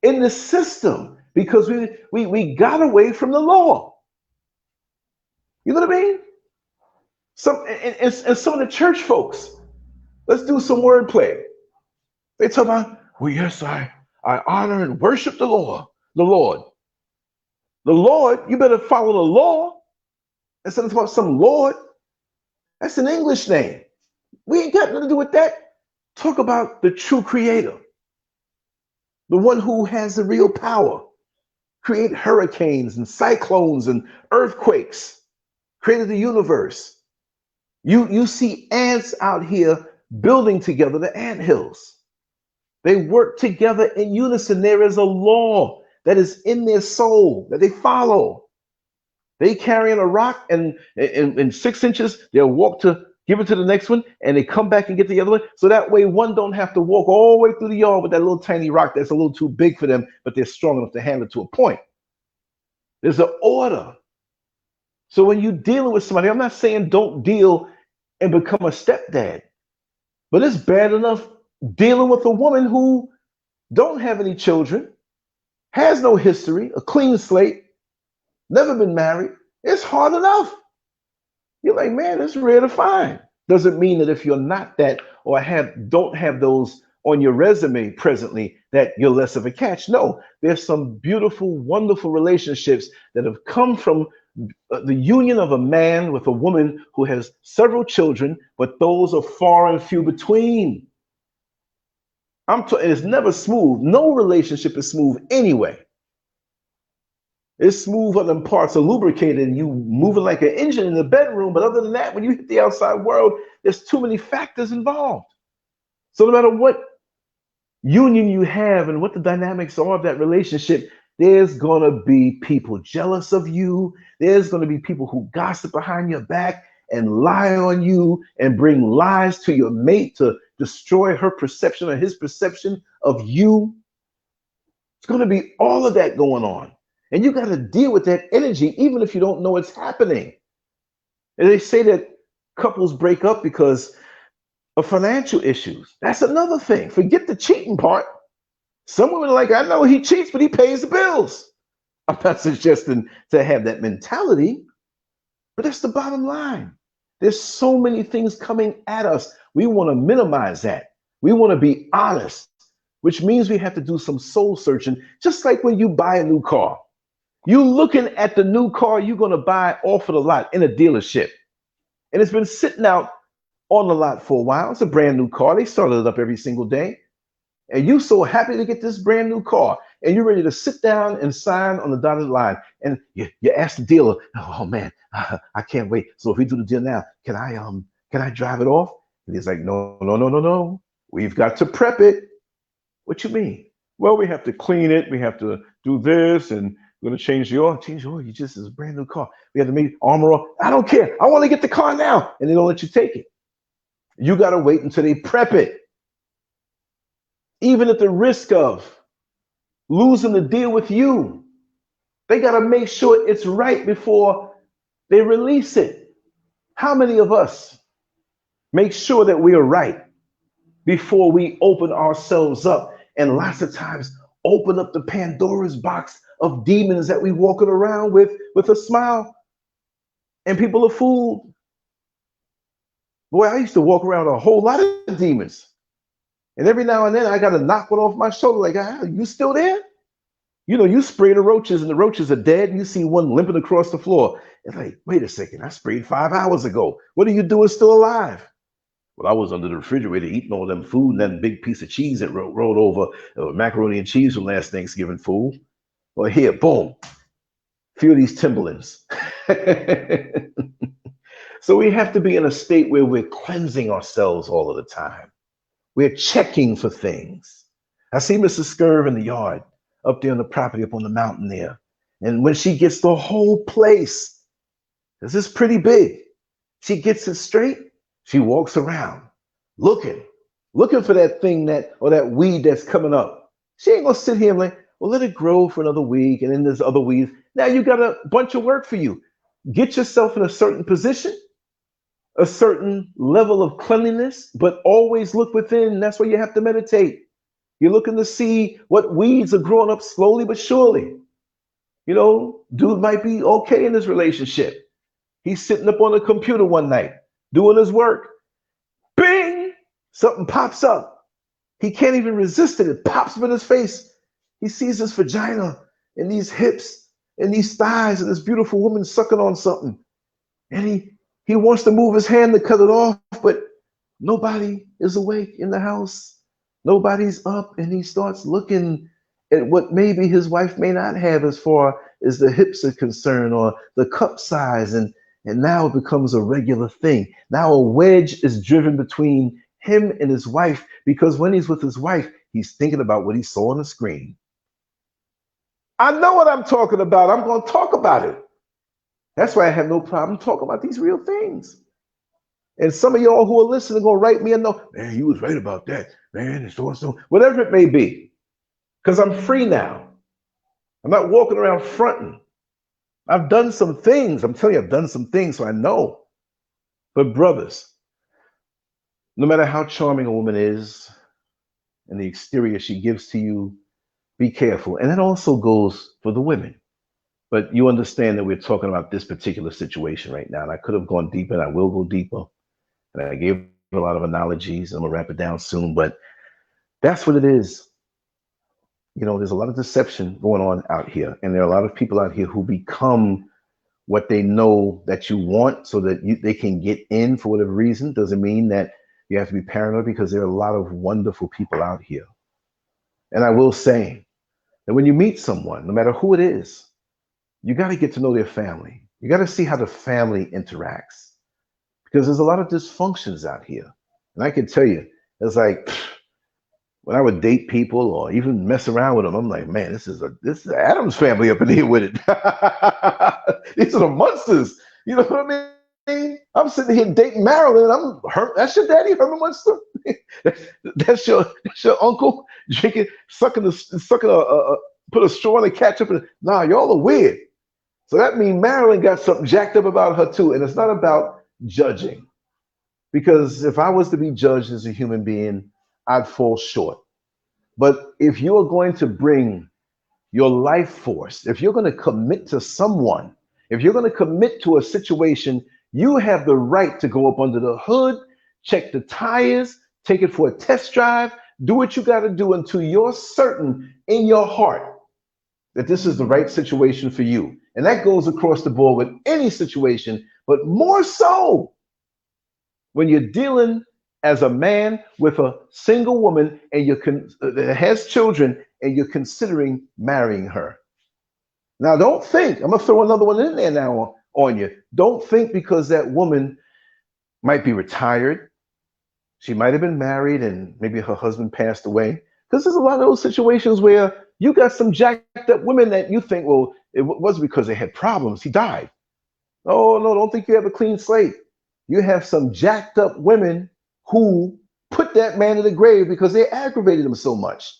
in the system because we got away from the law. You know what I mean? And some of the church folks, let's do some wordplay. They talk about, well, yes, I honor and worship the Lord. The Lord. The Lord, you better follow the law instead of talking about some Lord. That's an English name. We ain't got nothing to do with that. Talk about the true creator. The one who has the real power. Create hurricanes and cyclones and earthquakes. Created the universe. You see ants out here building together the anthills. They work together in unison. There is a law that is in their soul that they follow. They carrying a rock and in 6 inches, they'll walk to give it to the next one, and they come back and get the other one. So that way one don't have to walk all the way through the yard with that little tiny rock that's a little too big for them, but they're strong enough to handle it to a point. There's an order. So when you're dealing with somebody, I'm not saying don't deal and become a stepdad, but it's bad enough dealing with a woman who don't have any children, has no history, a clean slate, never been married. It's hard enough. You're like, man, it's rare to find. Doesn't mean that if you're not that or don't have those on your resume presently that you're less of a catch. No, there's some beautiful, wonderful relationships that have come from the union of a man with a woman who has several children, but those are far and few between. It's never smooth. No relationship is smooth anyway. It's smooth when them parts are lubricated and you moving like an engine in the bedroom. But other than that, when you hit the outside world, there's too many factors involved. So no matter what union you have and what the dynamics are of that relationship, there's going to be people jealous of you. There's going to be people who gossip behind your back and lie on you and bring lies to your mate to destroy her perception or his perception of you. It's going to be all of that going on. And you got to deal with that energy, even if you don't know it's happening. And they say that couples break up because of financial issues. That's another thing. Forget the cheating part. Some women are like, I know he cheats, but he pays the bills. I'm not suggesting to have that mentality, but that's the bottom line. There's so many things coming at us. We want to minimize that. We want to be honest, which means we have to do some soul searching, just like when you buy a new car. You looking at the new car you're going to buy off of the lot in a dealership. And it's been sitting out on the lot for a while. It's a brand new car. They started it up every single day. And you so happy to get this brand new car. And you're ready to sit down and sign on the dotted line. And you ask the dealer, oh man, I can't wait. So if we do the deal now, can I drive it off? And he's like, no. We've got to prep it. What you mean? Well, we have to clean it. We have to do this and we're going to change the oil. Change the oil. It's a brand new car. We have to make armor off. I don't care. I want to get the car now. And they don't let you take it. You got to wait until they prep it. Even at the risk of losing the deal with you, they got to make sure it's right before they release it. How many of us make sure that we are right before we open ourselves up? And lots of times open up the Pandora's box of demons that we walking around with a smile, and people are fooled. Boy, I used to walk around with a whole lot of demons, and every now and then I got to knock one off my shoulder like, you still there? You know, you spray the roaches and the roaches are dead and you see one limping across the floor. It's like, wait a second, I sprayed 5 hours ago. What are you doing still alive? Well, I was under the refrigerator eating all them food and that big piece of cheese that rolled over, macaroni and cheese from last Thanksgiving food. Well, here, boom, feel these Timberlands. So we have to be in a state where we're cleansing ourselves all of the time. We're checking for things. I see Mrs. SCURV in the yard, up there on the property, up on the mountain there. And when she gets the whole place, this is pretty big, she gets it straight, she walks around looking for that thing or that weed that's coming up. She ain't gonna sit here and like, well, let it grow for another week and then there's other weeds. Now you got a bunch of work for you. Get yourself in a certain position, a certain level of cleanliness, but always look within. That's why you have to meditate. You're looking to see what weeds are growing up slowly but surely. You know, dude might be okay in his relationship. He's sitting up on the computer one night doing his work. Bing! Something pops up. He can't even resist it. It pops up in his face. He sees his vagina and these hips and these thighs and this beautiful woman sucking on something. And he wants to move his hand to cut it off, but nobody is awake in the house. Nobody's up, and he starts looking at what maybe his wife may not have as far as the hips are concerned or the cup size, and now it becomes a regular thing. Now a wedge is driven between him and his wife, because when he's with his wife, he's thinking about what he saw on the screen. I know what I'm talking about. I'm going to talk about it. That's why I have no problem talking about these real things. And some of y'all who are listening are going to write me a note. Man, you was right about that. Man, and so and so. Whatever it may be. Because I'm free now. I'm not walking around fronting. I've done some things. I'm telling you, I've done some things, so I know. But brothers, no matter how charming a woman is and the exterior she gives to you, be careful. And that also goes for the women. But you understand that we're talking about this particular situation right now. And I could have gone deeper, and I will go deeper. And I gave a lot of analogies. I'm going to wrap it down soon. But that's what it is. You know, there's a lot of deception going on out here. And there are a lot of people out here who become what they know that you want so that they can get in for whatever reason. Doesn't mean that you have to be paranoid, because there are a lot of wonderful people out here. And I will say that when you meet someone, no matter who it is, you got to get to know their family. You got to see how the family interacts, because there's a lot of dysfunctions out here. And I can tell you, it's like when I would date people or even mess around with them, I'm like, man, this is Adam's family up in here with it. These are the monsters. You know what I mean? I'm sitting here dating Marilyn, and I'm hurt. That's your daddy, Herman Munster. that's your uncle drinking, sucking put a straw in a ketchup. Nah, y'all are weird. So that means Marilyn got something jacked up about her too. And it's not about judging, because if I was to be judged as a human being, I'd fall short. But if you are going to bring your life force, if you're going to commit to someone, if you're going to commit to a situation, you have the right to go up under the hood, check the tires, take it for a test drive, do what you got to do until you're certain in your heart that this is the right situation for you. And that goes across the board with any situation, but more so when you're dealing as a man with a single woman and that has children, and you're considering marrying her. Now, don't think, I'm going to throw another one in there now on you. Don't think because that woman might be retired, she might have been married and maybe her husband passed away. Because there's a lot of those situations where you got some jacked up women that you think, well, it was because they had problems. He died. Oh, no, don't think you have a clean slate. You have some jacked up women who put that man in the grave because they aggravated him so much.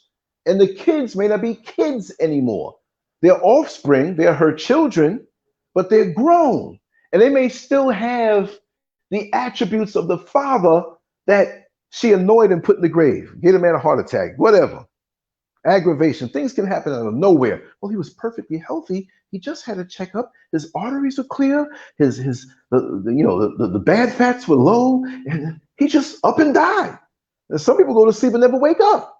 And the kids may not be kids anymore. They're offspring, they're her children, but they're grown. And they may still have the attributes of the father that she annoyed and put in the grave. Get a man a heart attack, whatever. Aggravation, things can happen out of nowhere. Well, he was perfectly healthy. He just had a checkup. His arteries were clear. The bad fats were low, and he just up and died. And some people go to sleep and never wake up.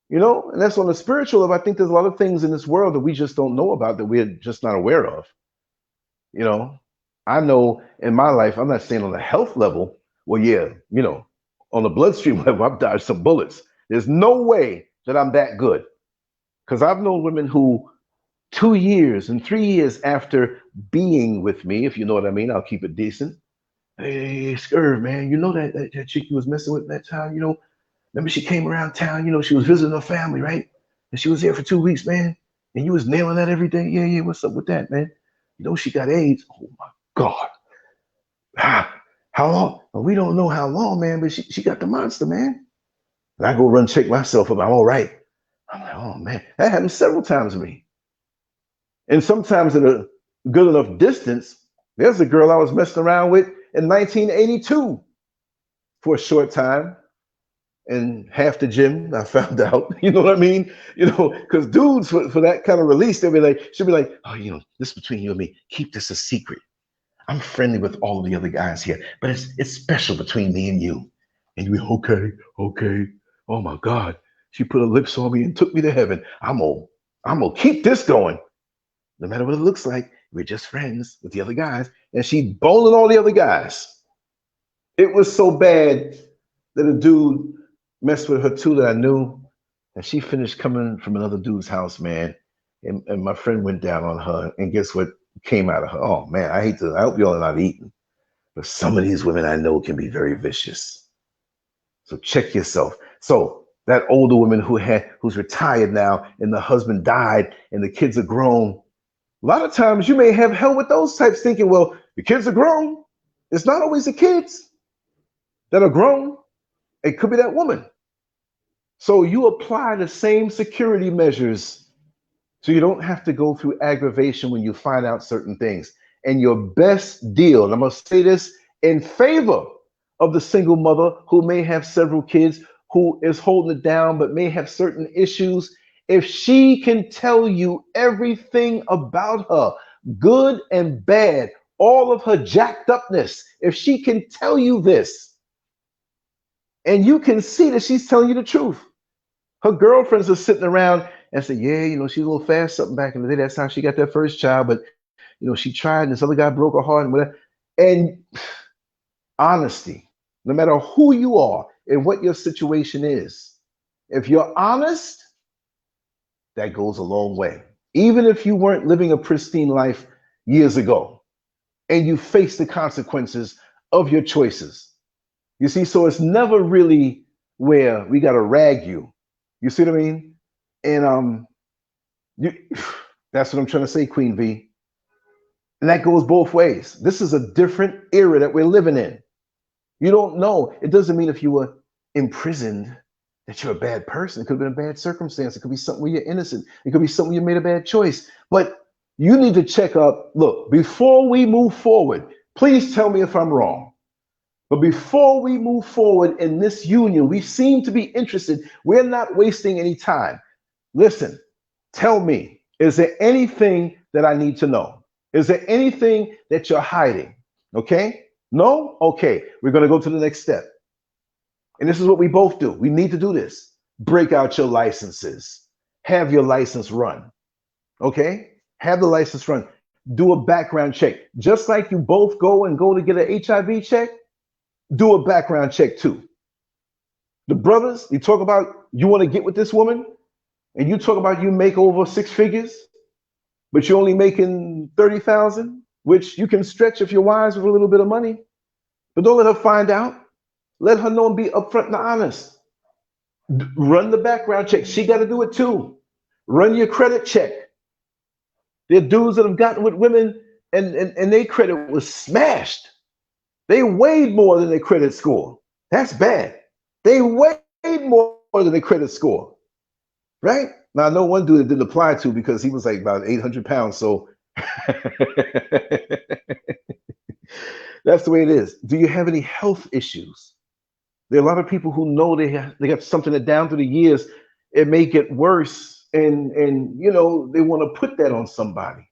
You know, and that's on the spiritual level. I think there's a lot of things in this world that we just don't know about, that we're just not aware of. You know, I know in my life, I'm not saying on the health level. Well, yeah, you know, on the bloodstream level, I've dodged some bullets. There's no way that I'm that good, because I've known women who 2 years and 3 years after being with me, if you know what I mean, I'll keep it decent. Hey, SCURV, man, you know that chick you was messing with that time, you know, remember she came around town, you know, she was visiting her family, right? And she was there for 2 weeks, man. And you was nailing that every day. Yeah, what's up with that, man? You know, she got AIDS. Oh my God. How long? Well, we don't know how long, man, but she got the monster, man. And I go run check myself up. I'm all right. I'm like, oh man, that happened several times to me. And sometimes at a good enough distance, there's a girl I was messing around with in 1982 for a short time. And half the gym, I found out, you know what I mean? You know, because dudes for that kind of release, she'll be like, oh, you know, this between you and me, keep this a secret. I'm friendly with all of the other guys here, but it's special between me and you. And you be, okay. Oh my God. She put her lips on me and took me to heaven. I'm gonna keep this going. No matter what it looks like, we're just friends with the other guys. And she boning all the other guys. It was so bad that a dude messed with her too that I knew. And she finished coming from another dude's house, man. And my friend went down on her. And guess what came out of her? Oh man, I hope y'all are not eating. But some of these women I know can be very vicious. So check yourself. So That older woman who's retired now and the husband died and the kids are grown. A lot of times you may have hell with those types thinking, well, the kids are grown. It's not always the kids that are grown. It could be that woman. So you apply the same security measures so you don't have to go through aggravation when you find out certain things. And your best deal, and I'm going to say this in favor of the single mother who may have several kids, who is holding it down but may have certain issues. If she can tell you everything about her, good and bad, all of her jacked upness, if she can tell you this, and you can see that she's telling you the truth. Her girlfriends are sitting around and say, yeah, you know, she's a little fast something back in the day. That's how she got that first child. But, you know, she tried and this other guy broke her heart and whatever. And honesty, no matter who you are and what your situation is, if you're honest, that goes a long way. Even if you weren't living a pristine life years ago and you face the consequences of your choices. You see, so it's never really where we got to rag you. You see what I mean? And that's what I'm trying to say, Queen V. And that goes both ways. This is a different era that we're living in. You don't know. It doesn't mean if you were imprisoned that you're a bad person. It could have been a bad circumstance. It could be something where you're innocent. It could be something you made a bad choice. But you need to check up. Look, before we move forward, please tell me if I'm wrong. But before we move forward in this union, we seem to be interested. We're not wasting any time. Listen, tell me, is there anything that I need to know? Is there anything that you're hiding? Okay? No? Okay. We're going to go to the next step. And this is what we both do. We need to do this. Break out your licenses. Have your license run. Okay? Have the license run. Do a background check. Just like you both go to get an HIV check, do a background check too. The brothers, you talk about you want to get with this woman, and you talk about you make over 6 figures, but you're only making 30,000, which you can stretch if you're wise with a little bit of money. But don't let her find out. Let her know and be upfront and honest. Run the background check. She got to do it too. Run your credit check. There are dudes that have gotten with women and their credit was smashed. They weighed more than their credit score. That's bad. They weighed more than their credit score, right? Now, I know one dude it didn't apply to because he was like about 800 pounds. So that's the way it is. Do you have any health issues? There are a lot of people who know they got something that down through the years, it may get worse. And you know, they want to put that on somebody.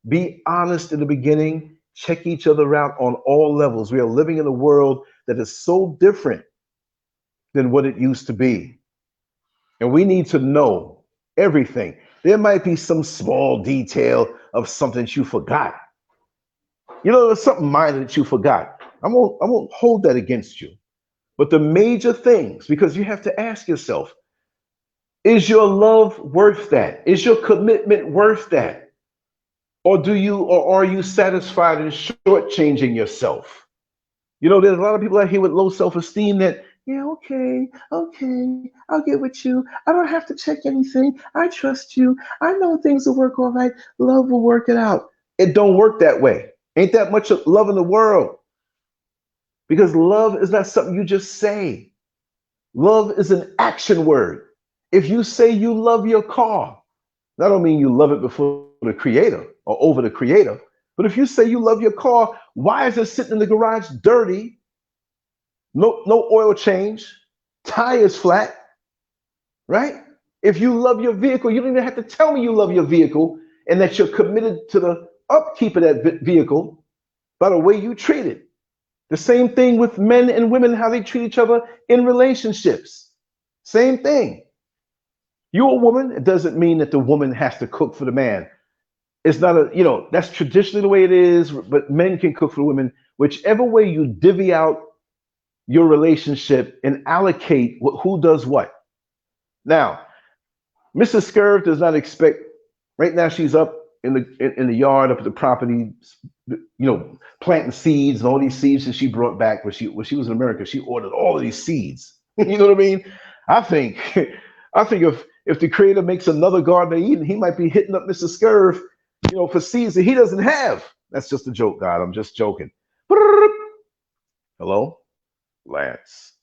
Be honest in the beginning. Check each other out on all levels. We are living in a world that is so different than what it used to be. And we need to know everything. There might be some small detail of something that you forgot. You know, there's something minor that you forgot. I won't hold that against you. But the major things, because you have to ask yourself, is your love worth that? Is your commitment worth that? Or are you satisfied in shortchanging yourself? You know, there's a lot of people out here with low self-esteem that, yeah, okay, I'll get with you. I don't have to check anything. I trust you. I know things will work all right. Love will work it out. It don't work that way. Ain't that much of love in the world. Because love is not something you just say. Love is an action word. If you say you love your car, that don't mean you love it before the creator or over the creator. But if you say you love your car, why is it sitting in the garage dirty? No oil change, tires flat, right? If you love your vehicle, you don't even have to tell me you love your vehicle and that you're committed to the upkeep of that vehicle by the way you treat it. The same thing with men and women, how they treat each other in relationships. Same thing. You're a woman, it doesn't mean that the woman has to cook for the man. It's not a, you know, that's traditionally the way it is, but men can cook for women. Whichever way you divvy out your relationship and allocate who does what. Now, Mrs. SCURV does not expect, right now she's up in the yard, up at the property, you know, planting seeds and all these seeds that she brought back when she was in America. She ordered all of these seeds. You know what I mean? I think, I think if the Creator makes another Garden of Eden, He might be hitting up Mr. Scurv, for seeds that He doesn't have. That's just a joke, God. I'm just joking. Hello, Lance.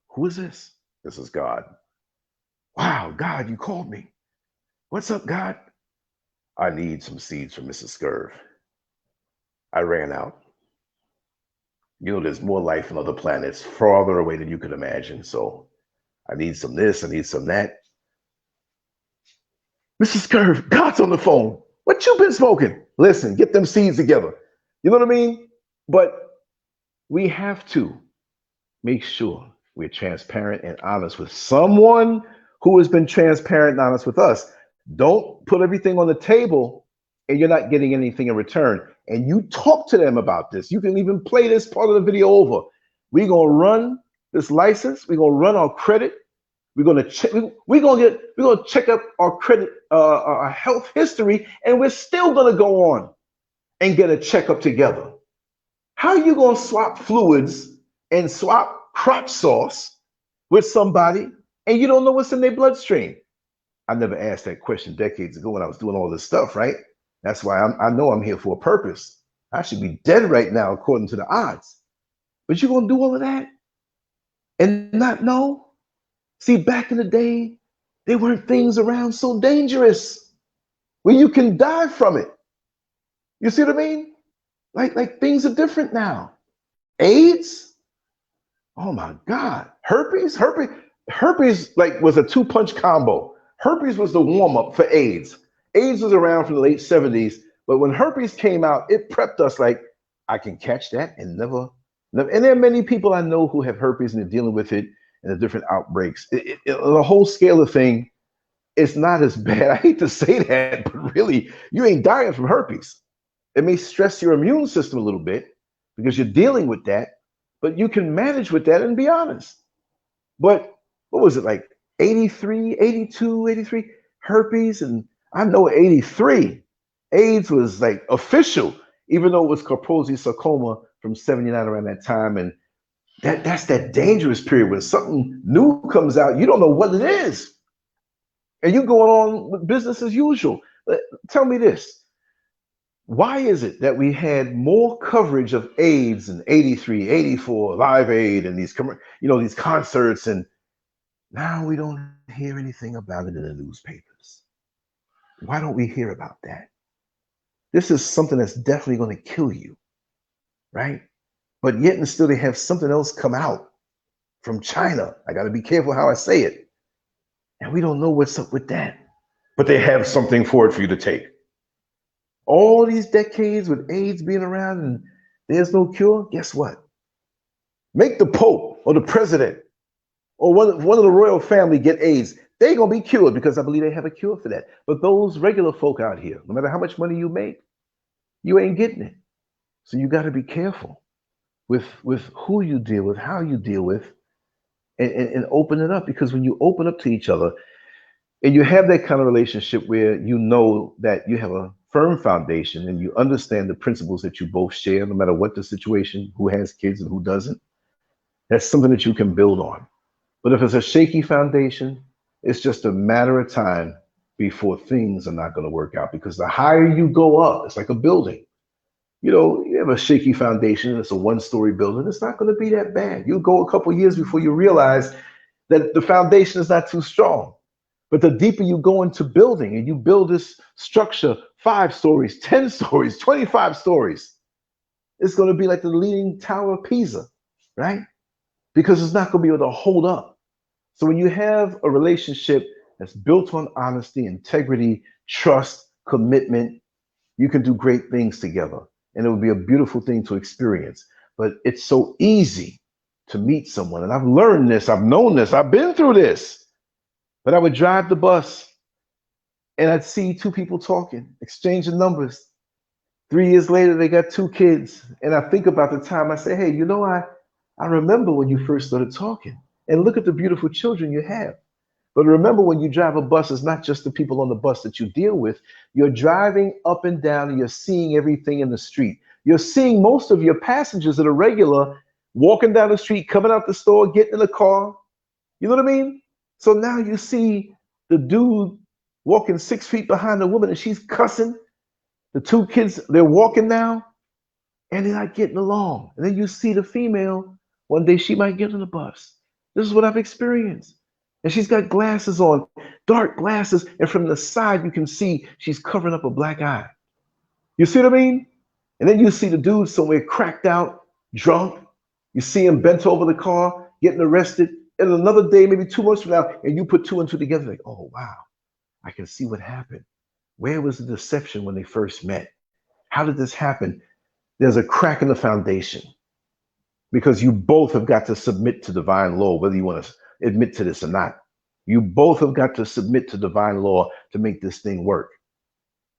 Who is this? This is God. Wow, God, you called me. What's up, God? I need some seeds from Mrs. Scurv. I ran out. There's more life on other planets farther away than you could imagine. So I need some this, I need some that. Mrs. Scurv, God's on the phone. What you been smoking? Listen, get them seeds together. You know what I mean? But we have to make sure we're transparent and honest with someone who has been transparent and honest with us. Don't put everything on the table and you're not getting anything in return. And you talk to them about this. You can even play this part of the video over. We're gonna run this license. We're gonna run our credit. We're gonna check. We're gonna check up our credit, our health history, and we're still gonna go on and get a checkup together. How are you gonna swap fluids and swap crotch sauce with somebody and you don't know what's in their bloodstream? I never asked that question decades ago when I was doing all this stuff, right? That's why I know I'm here for a purpose. I should be dead right now according to the odds. But you're gonna do all of that and not know? See, back in the day, there weren't things around so dangerous where you can die from it. You see what I mean? Like things are different now. AIDS? Oh my God. Herpes like was a 2-punch combo. Herpes was the warm-up for AIDS. AIDS was around from the late 70s, but when herpes came out, it prepped us like, I can catch that and never. And there are many people I know who have herpes and they're dealing with it and the different outbreaks. The whole scale of thing, it's not as bad. I hate to say that, but really, you ain't dying from herpes. It may stress your immune system a little bit because you're dealing with that, but you can manage with that and be honest. But what was it, like 83, 82, 83 herpes? And I know 83, AIDS was like official, even though it was Kaposi sarcoma from 79 around that time. And that's that dangerous period when something new comes out, you don't know what it is. And you going on with business as usual. But tell me this. Why is it that we had more coverage of AIDS in 83, 84, Live Aid, and these concerts, and now we don't hear anything about it in the newspapers? Why don't we hear about that? This is something that's definitely going to kill you, right? But yet and still they have something else come out from China. I got to be careful how I say it. And we don't know what's up with that. But they have something for it for you to take. All these decades with AIDS being around and there's no cure, guess what? Make the Pope or the president or one of the royal family get AIDS. They're going to be cured because I believe they have a cure for that. But those regular folk out here, no matter how much money you make, you ain't getting it. So you got to be careful with who you deal with, how you deal with, and open it up. Because when you open up to each other and you have that kind of relationship where you know that you have a firm foundation and you understand the principles that you both share, no matter what the situation, who has kids and who doesn't, that's something that you can build on. But if it's a shaky foundation, it's just a matter of time before things are not going to work out. Because the higher you go up, it's like a building. You have a shaky foundation, it's a 1-story building, it's not going to be that bad. You go a couple of years before you realize that the foundation is not too strong. But the deeper you go into building and you build this structure, 5 stories, 10 stories, 25 stories, it's going to be like the Leaning Tower of Pisa, right? Because it's not going to be able to hold up. So when you have a relationship that's built on honesty, integrity, trust, commitment, you can do great things together. And it would be a beautiful thing to experience. But it's so easy to meet someone. And I've learned this, I've known this, I've been through this. But I would drive the bus and I'd see 2 people talking, exchanging numbers. 3 years later, they got 2 kids. And I think about the time I say, hey, I remember when you first started talking. And look at the beautiful children you have. But remember, when you drive a bus, it's not just the people on the bus that you deal with. You're driving up and down and you're seeing everything in the street. You're seeing most of your passengers that are regular walking down the street, coming out the store, getting in the car. You know what I mean? So now you see the dude walking 6 feet behind the woman and she's cussing. The two kids, they're walking now and they're not getting along. And then you see the female, one day she might get on the bus. This is what I've experienced. And she's got glasses on, dark glasses, and from the side you can see she's covering up a black eye. You see what I mean? And then you see the dude somewhere cracked out, drunk. You see him bent over the car, getting arrested. And another day, maybe 2 months from now, and you put two and two together, like, oh wow, I can see what happened. Where was the deception when they first met? How did this happen? There's a crack in the foundation because you both have got to submit to divine law, whether you want to admit to this or not. You both have got to submit to divine law to make this thing work.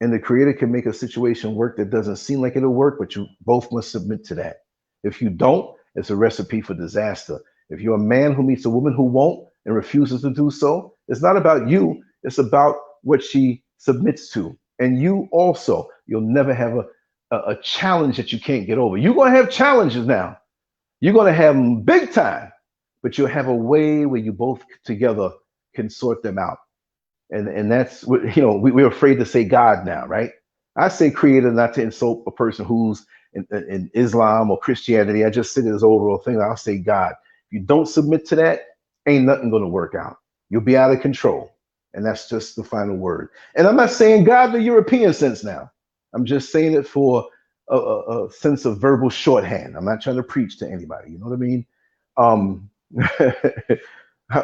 And the creator can make a situation work that doesn't seem like it'll work, but you both must submit to that. If you don't, it's a recipe for disaster. If you're a man who meets a woman who won't and refuses to do so, it's not about you. It's about what she submits to. And you also, you'll never have a challenge that you can't get over. You're going to have challenges now. You're going to have them big time, but you'll have a way where you both together can sort them out. And that's what, we're afraid to say God now, right? I say creator not to insult a person who's in Islam or Christianity. I just say this overall thing. I'll say God. If you don't submit to that, ain't nothing going to work out. You'll be out of control. And that's just the final word. And I'm not saying God in the European sense now. I'm just saying it for a sense of verbal shorthand. I'm not trying to preach to anybody. You know what I mean?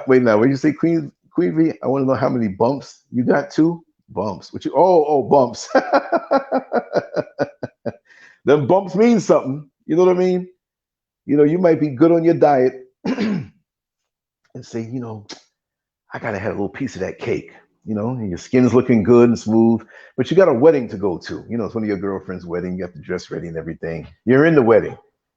Wait, now, what did you say, Queen V? I want to know how many bumps you got. Two bumps. What you? Oh, bumps. Them bumps mean something. You know what I mean? You might be good on your diet and say, I gotta have a little piece of that cake. And your skin's looking good and smooth, but you got a wedding to go to. It's one of your girlfriend's wedding. You have to dress ready and everything. You're in the wedding.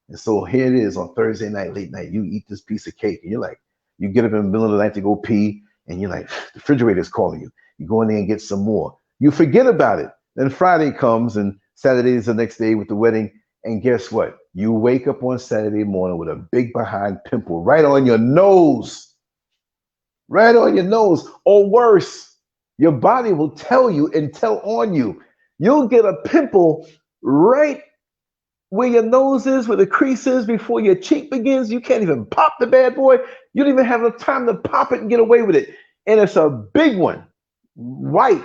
And so here it is on Thursday night, late night. You eat this piece of cake and you're like, you get up in the middle of the night to go pee and you're like, the refrigerator's calling you. You go in there and get some more. You forget about it. Then Friday comes and Saturday is the next day with the wedding. And guess what? You wake up on Saturday morning with a big behind pimple right on your nose. Right on your nose. Or worse, your body will tell you and tell on you. You'll get a pimple right where your nose is, where the crease is, before your cheek begins. You can't even pop the bad boy. You don't even have the time to pop it and get away with it. And it's a big one. White.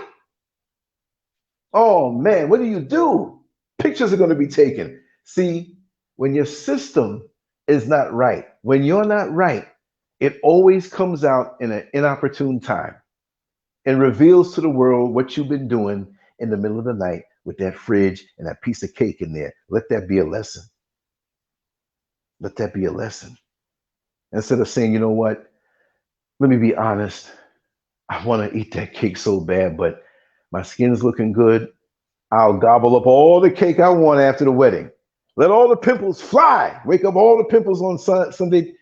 Oh man, what do? Pictures are going to be taken. See, when your system is not right, when you're not right, it always comes out in an inopportune time and reveals to the world what you've been doing in the middle of the night with that fridge and that piece of cake in there. Let that be a lesson. Let that be a lesson. Instead of saying, you know what, let me be honest. I want to eat that cake so bad, but my skin's looking good. I'll gobble up all the cake I want after the wedding. Let all the pimples fly. Wake up all the pimples on Sunday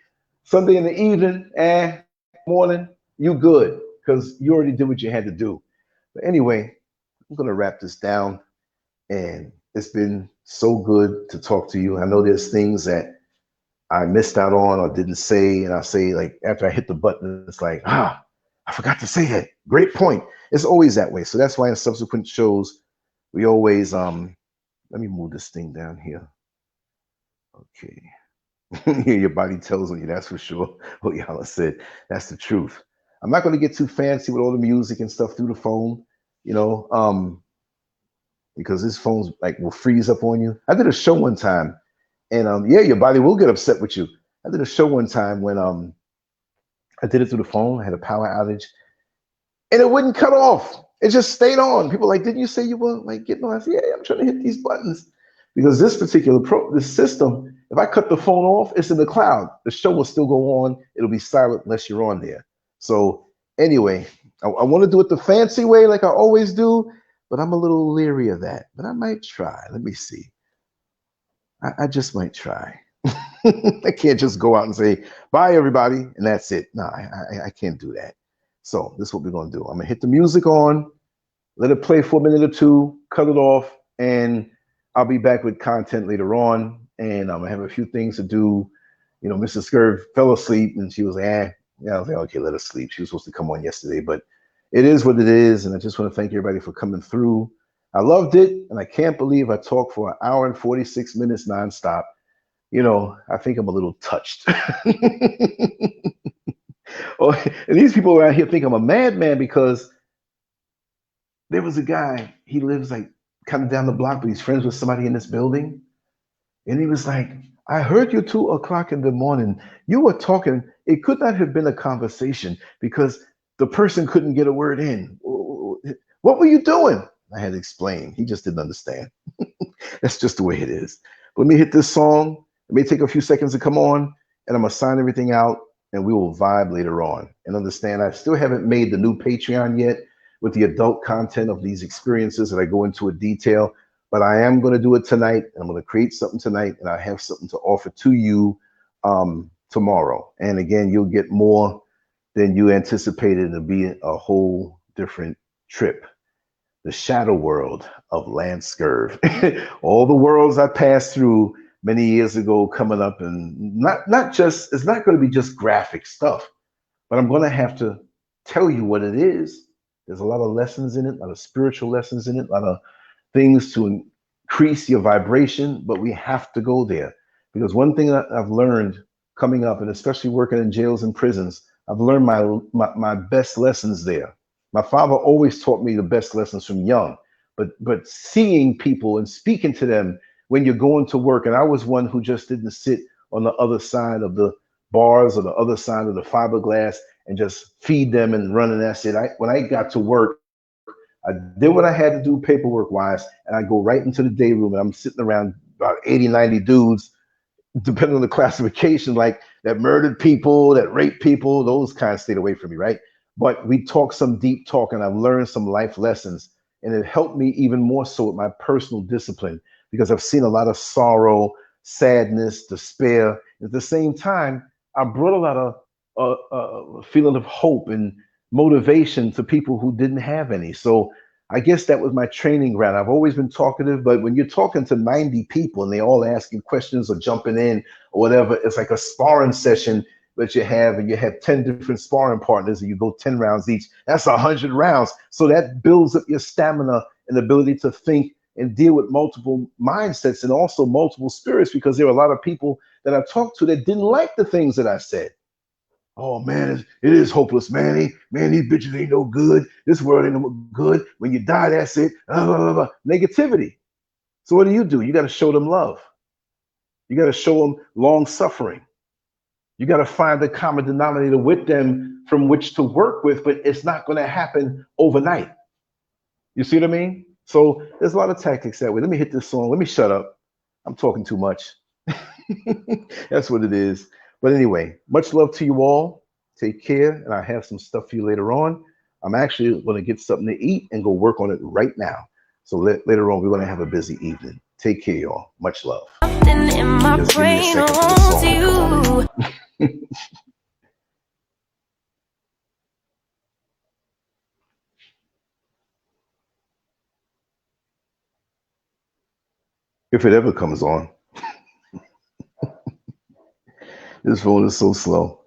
in the evening and morning. You good, because you already did what you had to do. But anyway, I'm going to wrap this down. And it's been so good to talk to you. I know there's things that I missed out on or didn't say. And I say, like, after I hit the button, it's like, I forgot to say that. Great point. It's always that way. So that's why in subsequent shows, we always, let me move this thing down here. Okay. Your body tells on you, that's for sure. What y'all said, that's the truth. I'm not going to get too fancy with all the music and stuff through the phone, because this phone's will freeze up on you. I did a show one time, and your body will get upset with you. I did a show one time when I did it through the phone. I had a power outage, and it wouldn't cut off. It just stayed on. People were like, didn't you say you weren't getting on? I said, yeah, I'm trying to hit these buttons. Because this particular this system, if I cut the phone off, it's in the cloud. The show will still go on. It'll be silent unless you're on there. So anyway, I want to do it the fancy way like I always do, but I'm a little leery of that. But I might try. Let me see. I just might try. I can't just go out and say, bye, everybody, and that's it. No, I can't do that. So this is what we're going to do. I'm going to hit the music on, let it play for a minute or two, cut it off, and I'll be back with content later on. And I'm going to have a few things to do. Mrs. SCURV fell asleep, and she was like, Yeah, I was like, okay, let her sleep. She was supposed to come on yesterday, but it is what it is. And I just want to thank everybody for coming through. I loved it, and I can't believe I talked for an hour and 46 minutes nonstop. You know, I think I'm a little touched. Oh, and these people around here think I'm a madman because there was a guy, he lives like kind of down the block, but he's friends with somebody in this building. And he was like, I heard you 2 o'clock in the morning. You were talking. It could not have been a conversation because the person couldn't get a word in. What were you doing? I had to explain. He just didn't understand. That's just the way it is. But let me hit this song. It may take a few seconds to come on, and I'm going to sign everything out, and we will vibe later on. And understand, I still haven't made the new Patreon yet with the adult content of these experiences that I go into a detail. But I am going to do it tonight. And I'm going to create something tonight, and I have something to offer to you tomorrow. And again, you'll get more than you anticipated. It'll be a whole different trip. The shadow world of LANCESCURV. All the worlds I passed through many years ago coming up, and not just, it's not going to be just graphic stuff, but I'm going to have to tell you what it is. There's a lot of lessons in it, a lot of spiritual lessons in it, a lot of things to increase your vibration, but we have to go there. Because one thing that I've learned coming up, and especially working in jails and prisons, I've learned my best lessons there. My father always taught me the best lessons from young, but seeing people and speaking to them when you're going to work, and I was one who just didn't sit on the other side of the bars or the other side of the fiberglass and just feed them and run, and that's it. When I got to work, I did what I had to do paperwork wise, and I go right into the day room, and I'm sitting around about 80, 90 dudes, depending on the classification, like that murdered people, that raped people, those kind of stayed away from me, right? But we talk some deep talk, and I've learned some life lessons, and it helped me even more so with my personal discipline because I've seen a lot of sorrow, sadness, despair. At the same time, I brought a lot of feeling of hope and motivation to people who didn't have any. So I guess that was my training ground. I've always been talkative, but when you're talking to 90 people and they all asking questions or jumping in or whatever, it's like a sparring session that you have, and you have 10 different sparring partners and you go 10 rounds each. That's 100 rounds. So that builds up your stamina and ability to think and deal with multiple mindsets and also multiple spirits, because there are a lot of people that I talked to that didn't like the things that I said. Oh man, it is hopeless, man. Man, these bitches ain't no good. This world ain't no good. When you die, that's it. Blah, blah, blah. Negativity. So what do? You got to show them love. You got to show them long suffering. You got to find the common denominator with them from which to work with, but it's not going to happen overnight. You see what I mean? So there's a lot of tactics that way. Let me hit this song. Let me shut up. I'm talking too much. That's what it is. But anyway, much love to you all. Take care, and I have some stuff for you later on. I'm actually going to get something to eat and go work on it right now. So later on, we're going to have a busy evening. Take care, y'all. Much love. In my just brain holds you. If it ever comes on. This phone is so slow.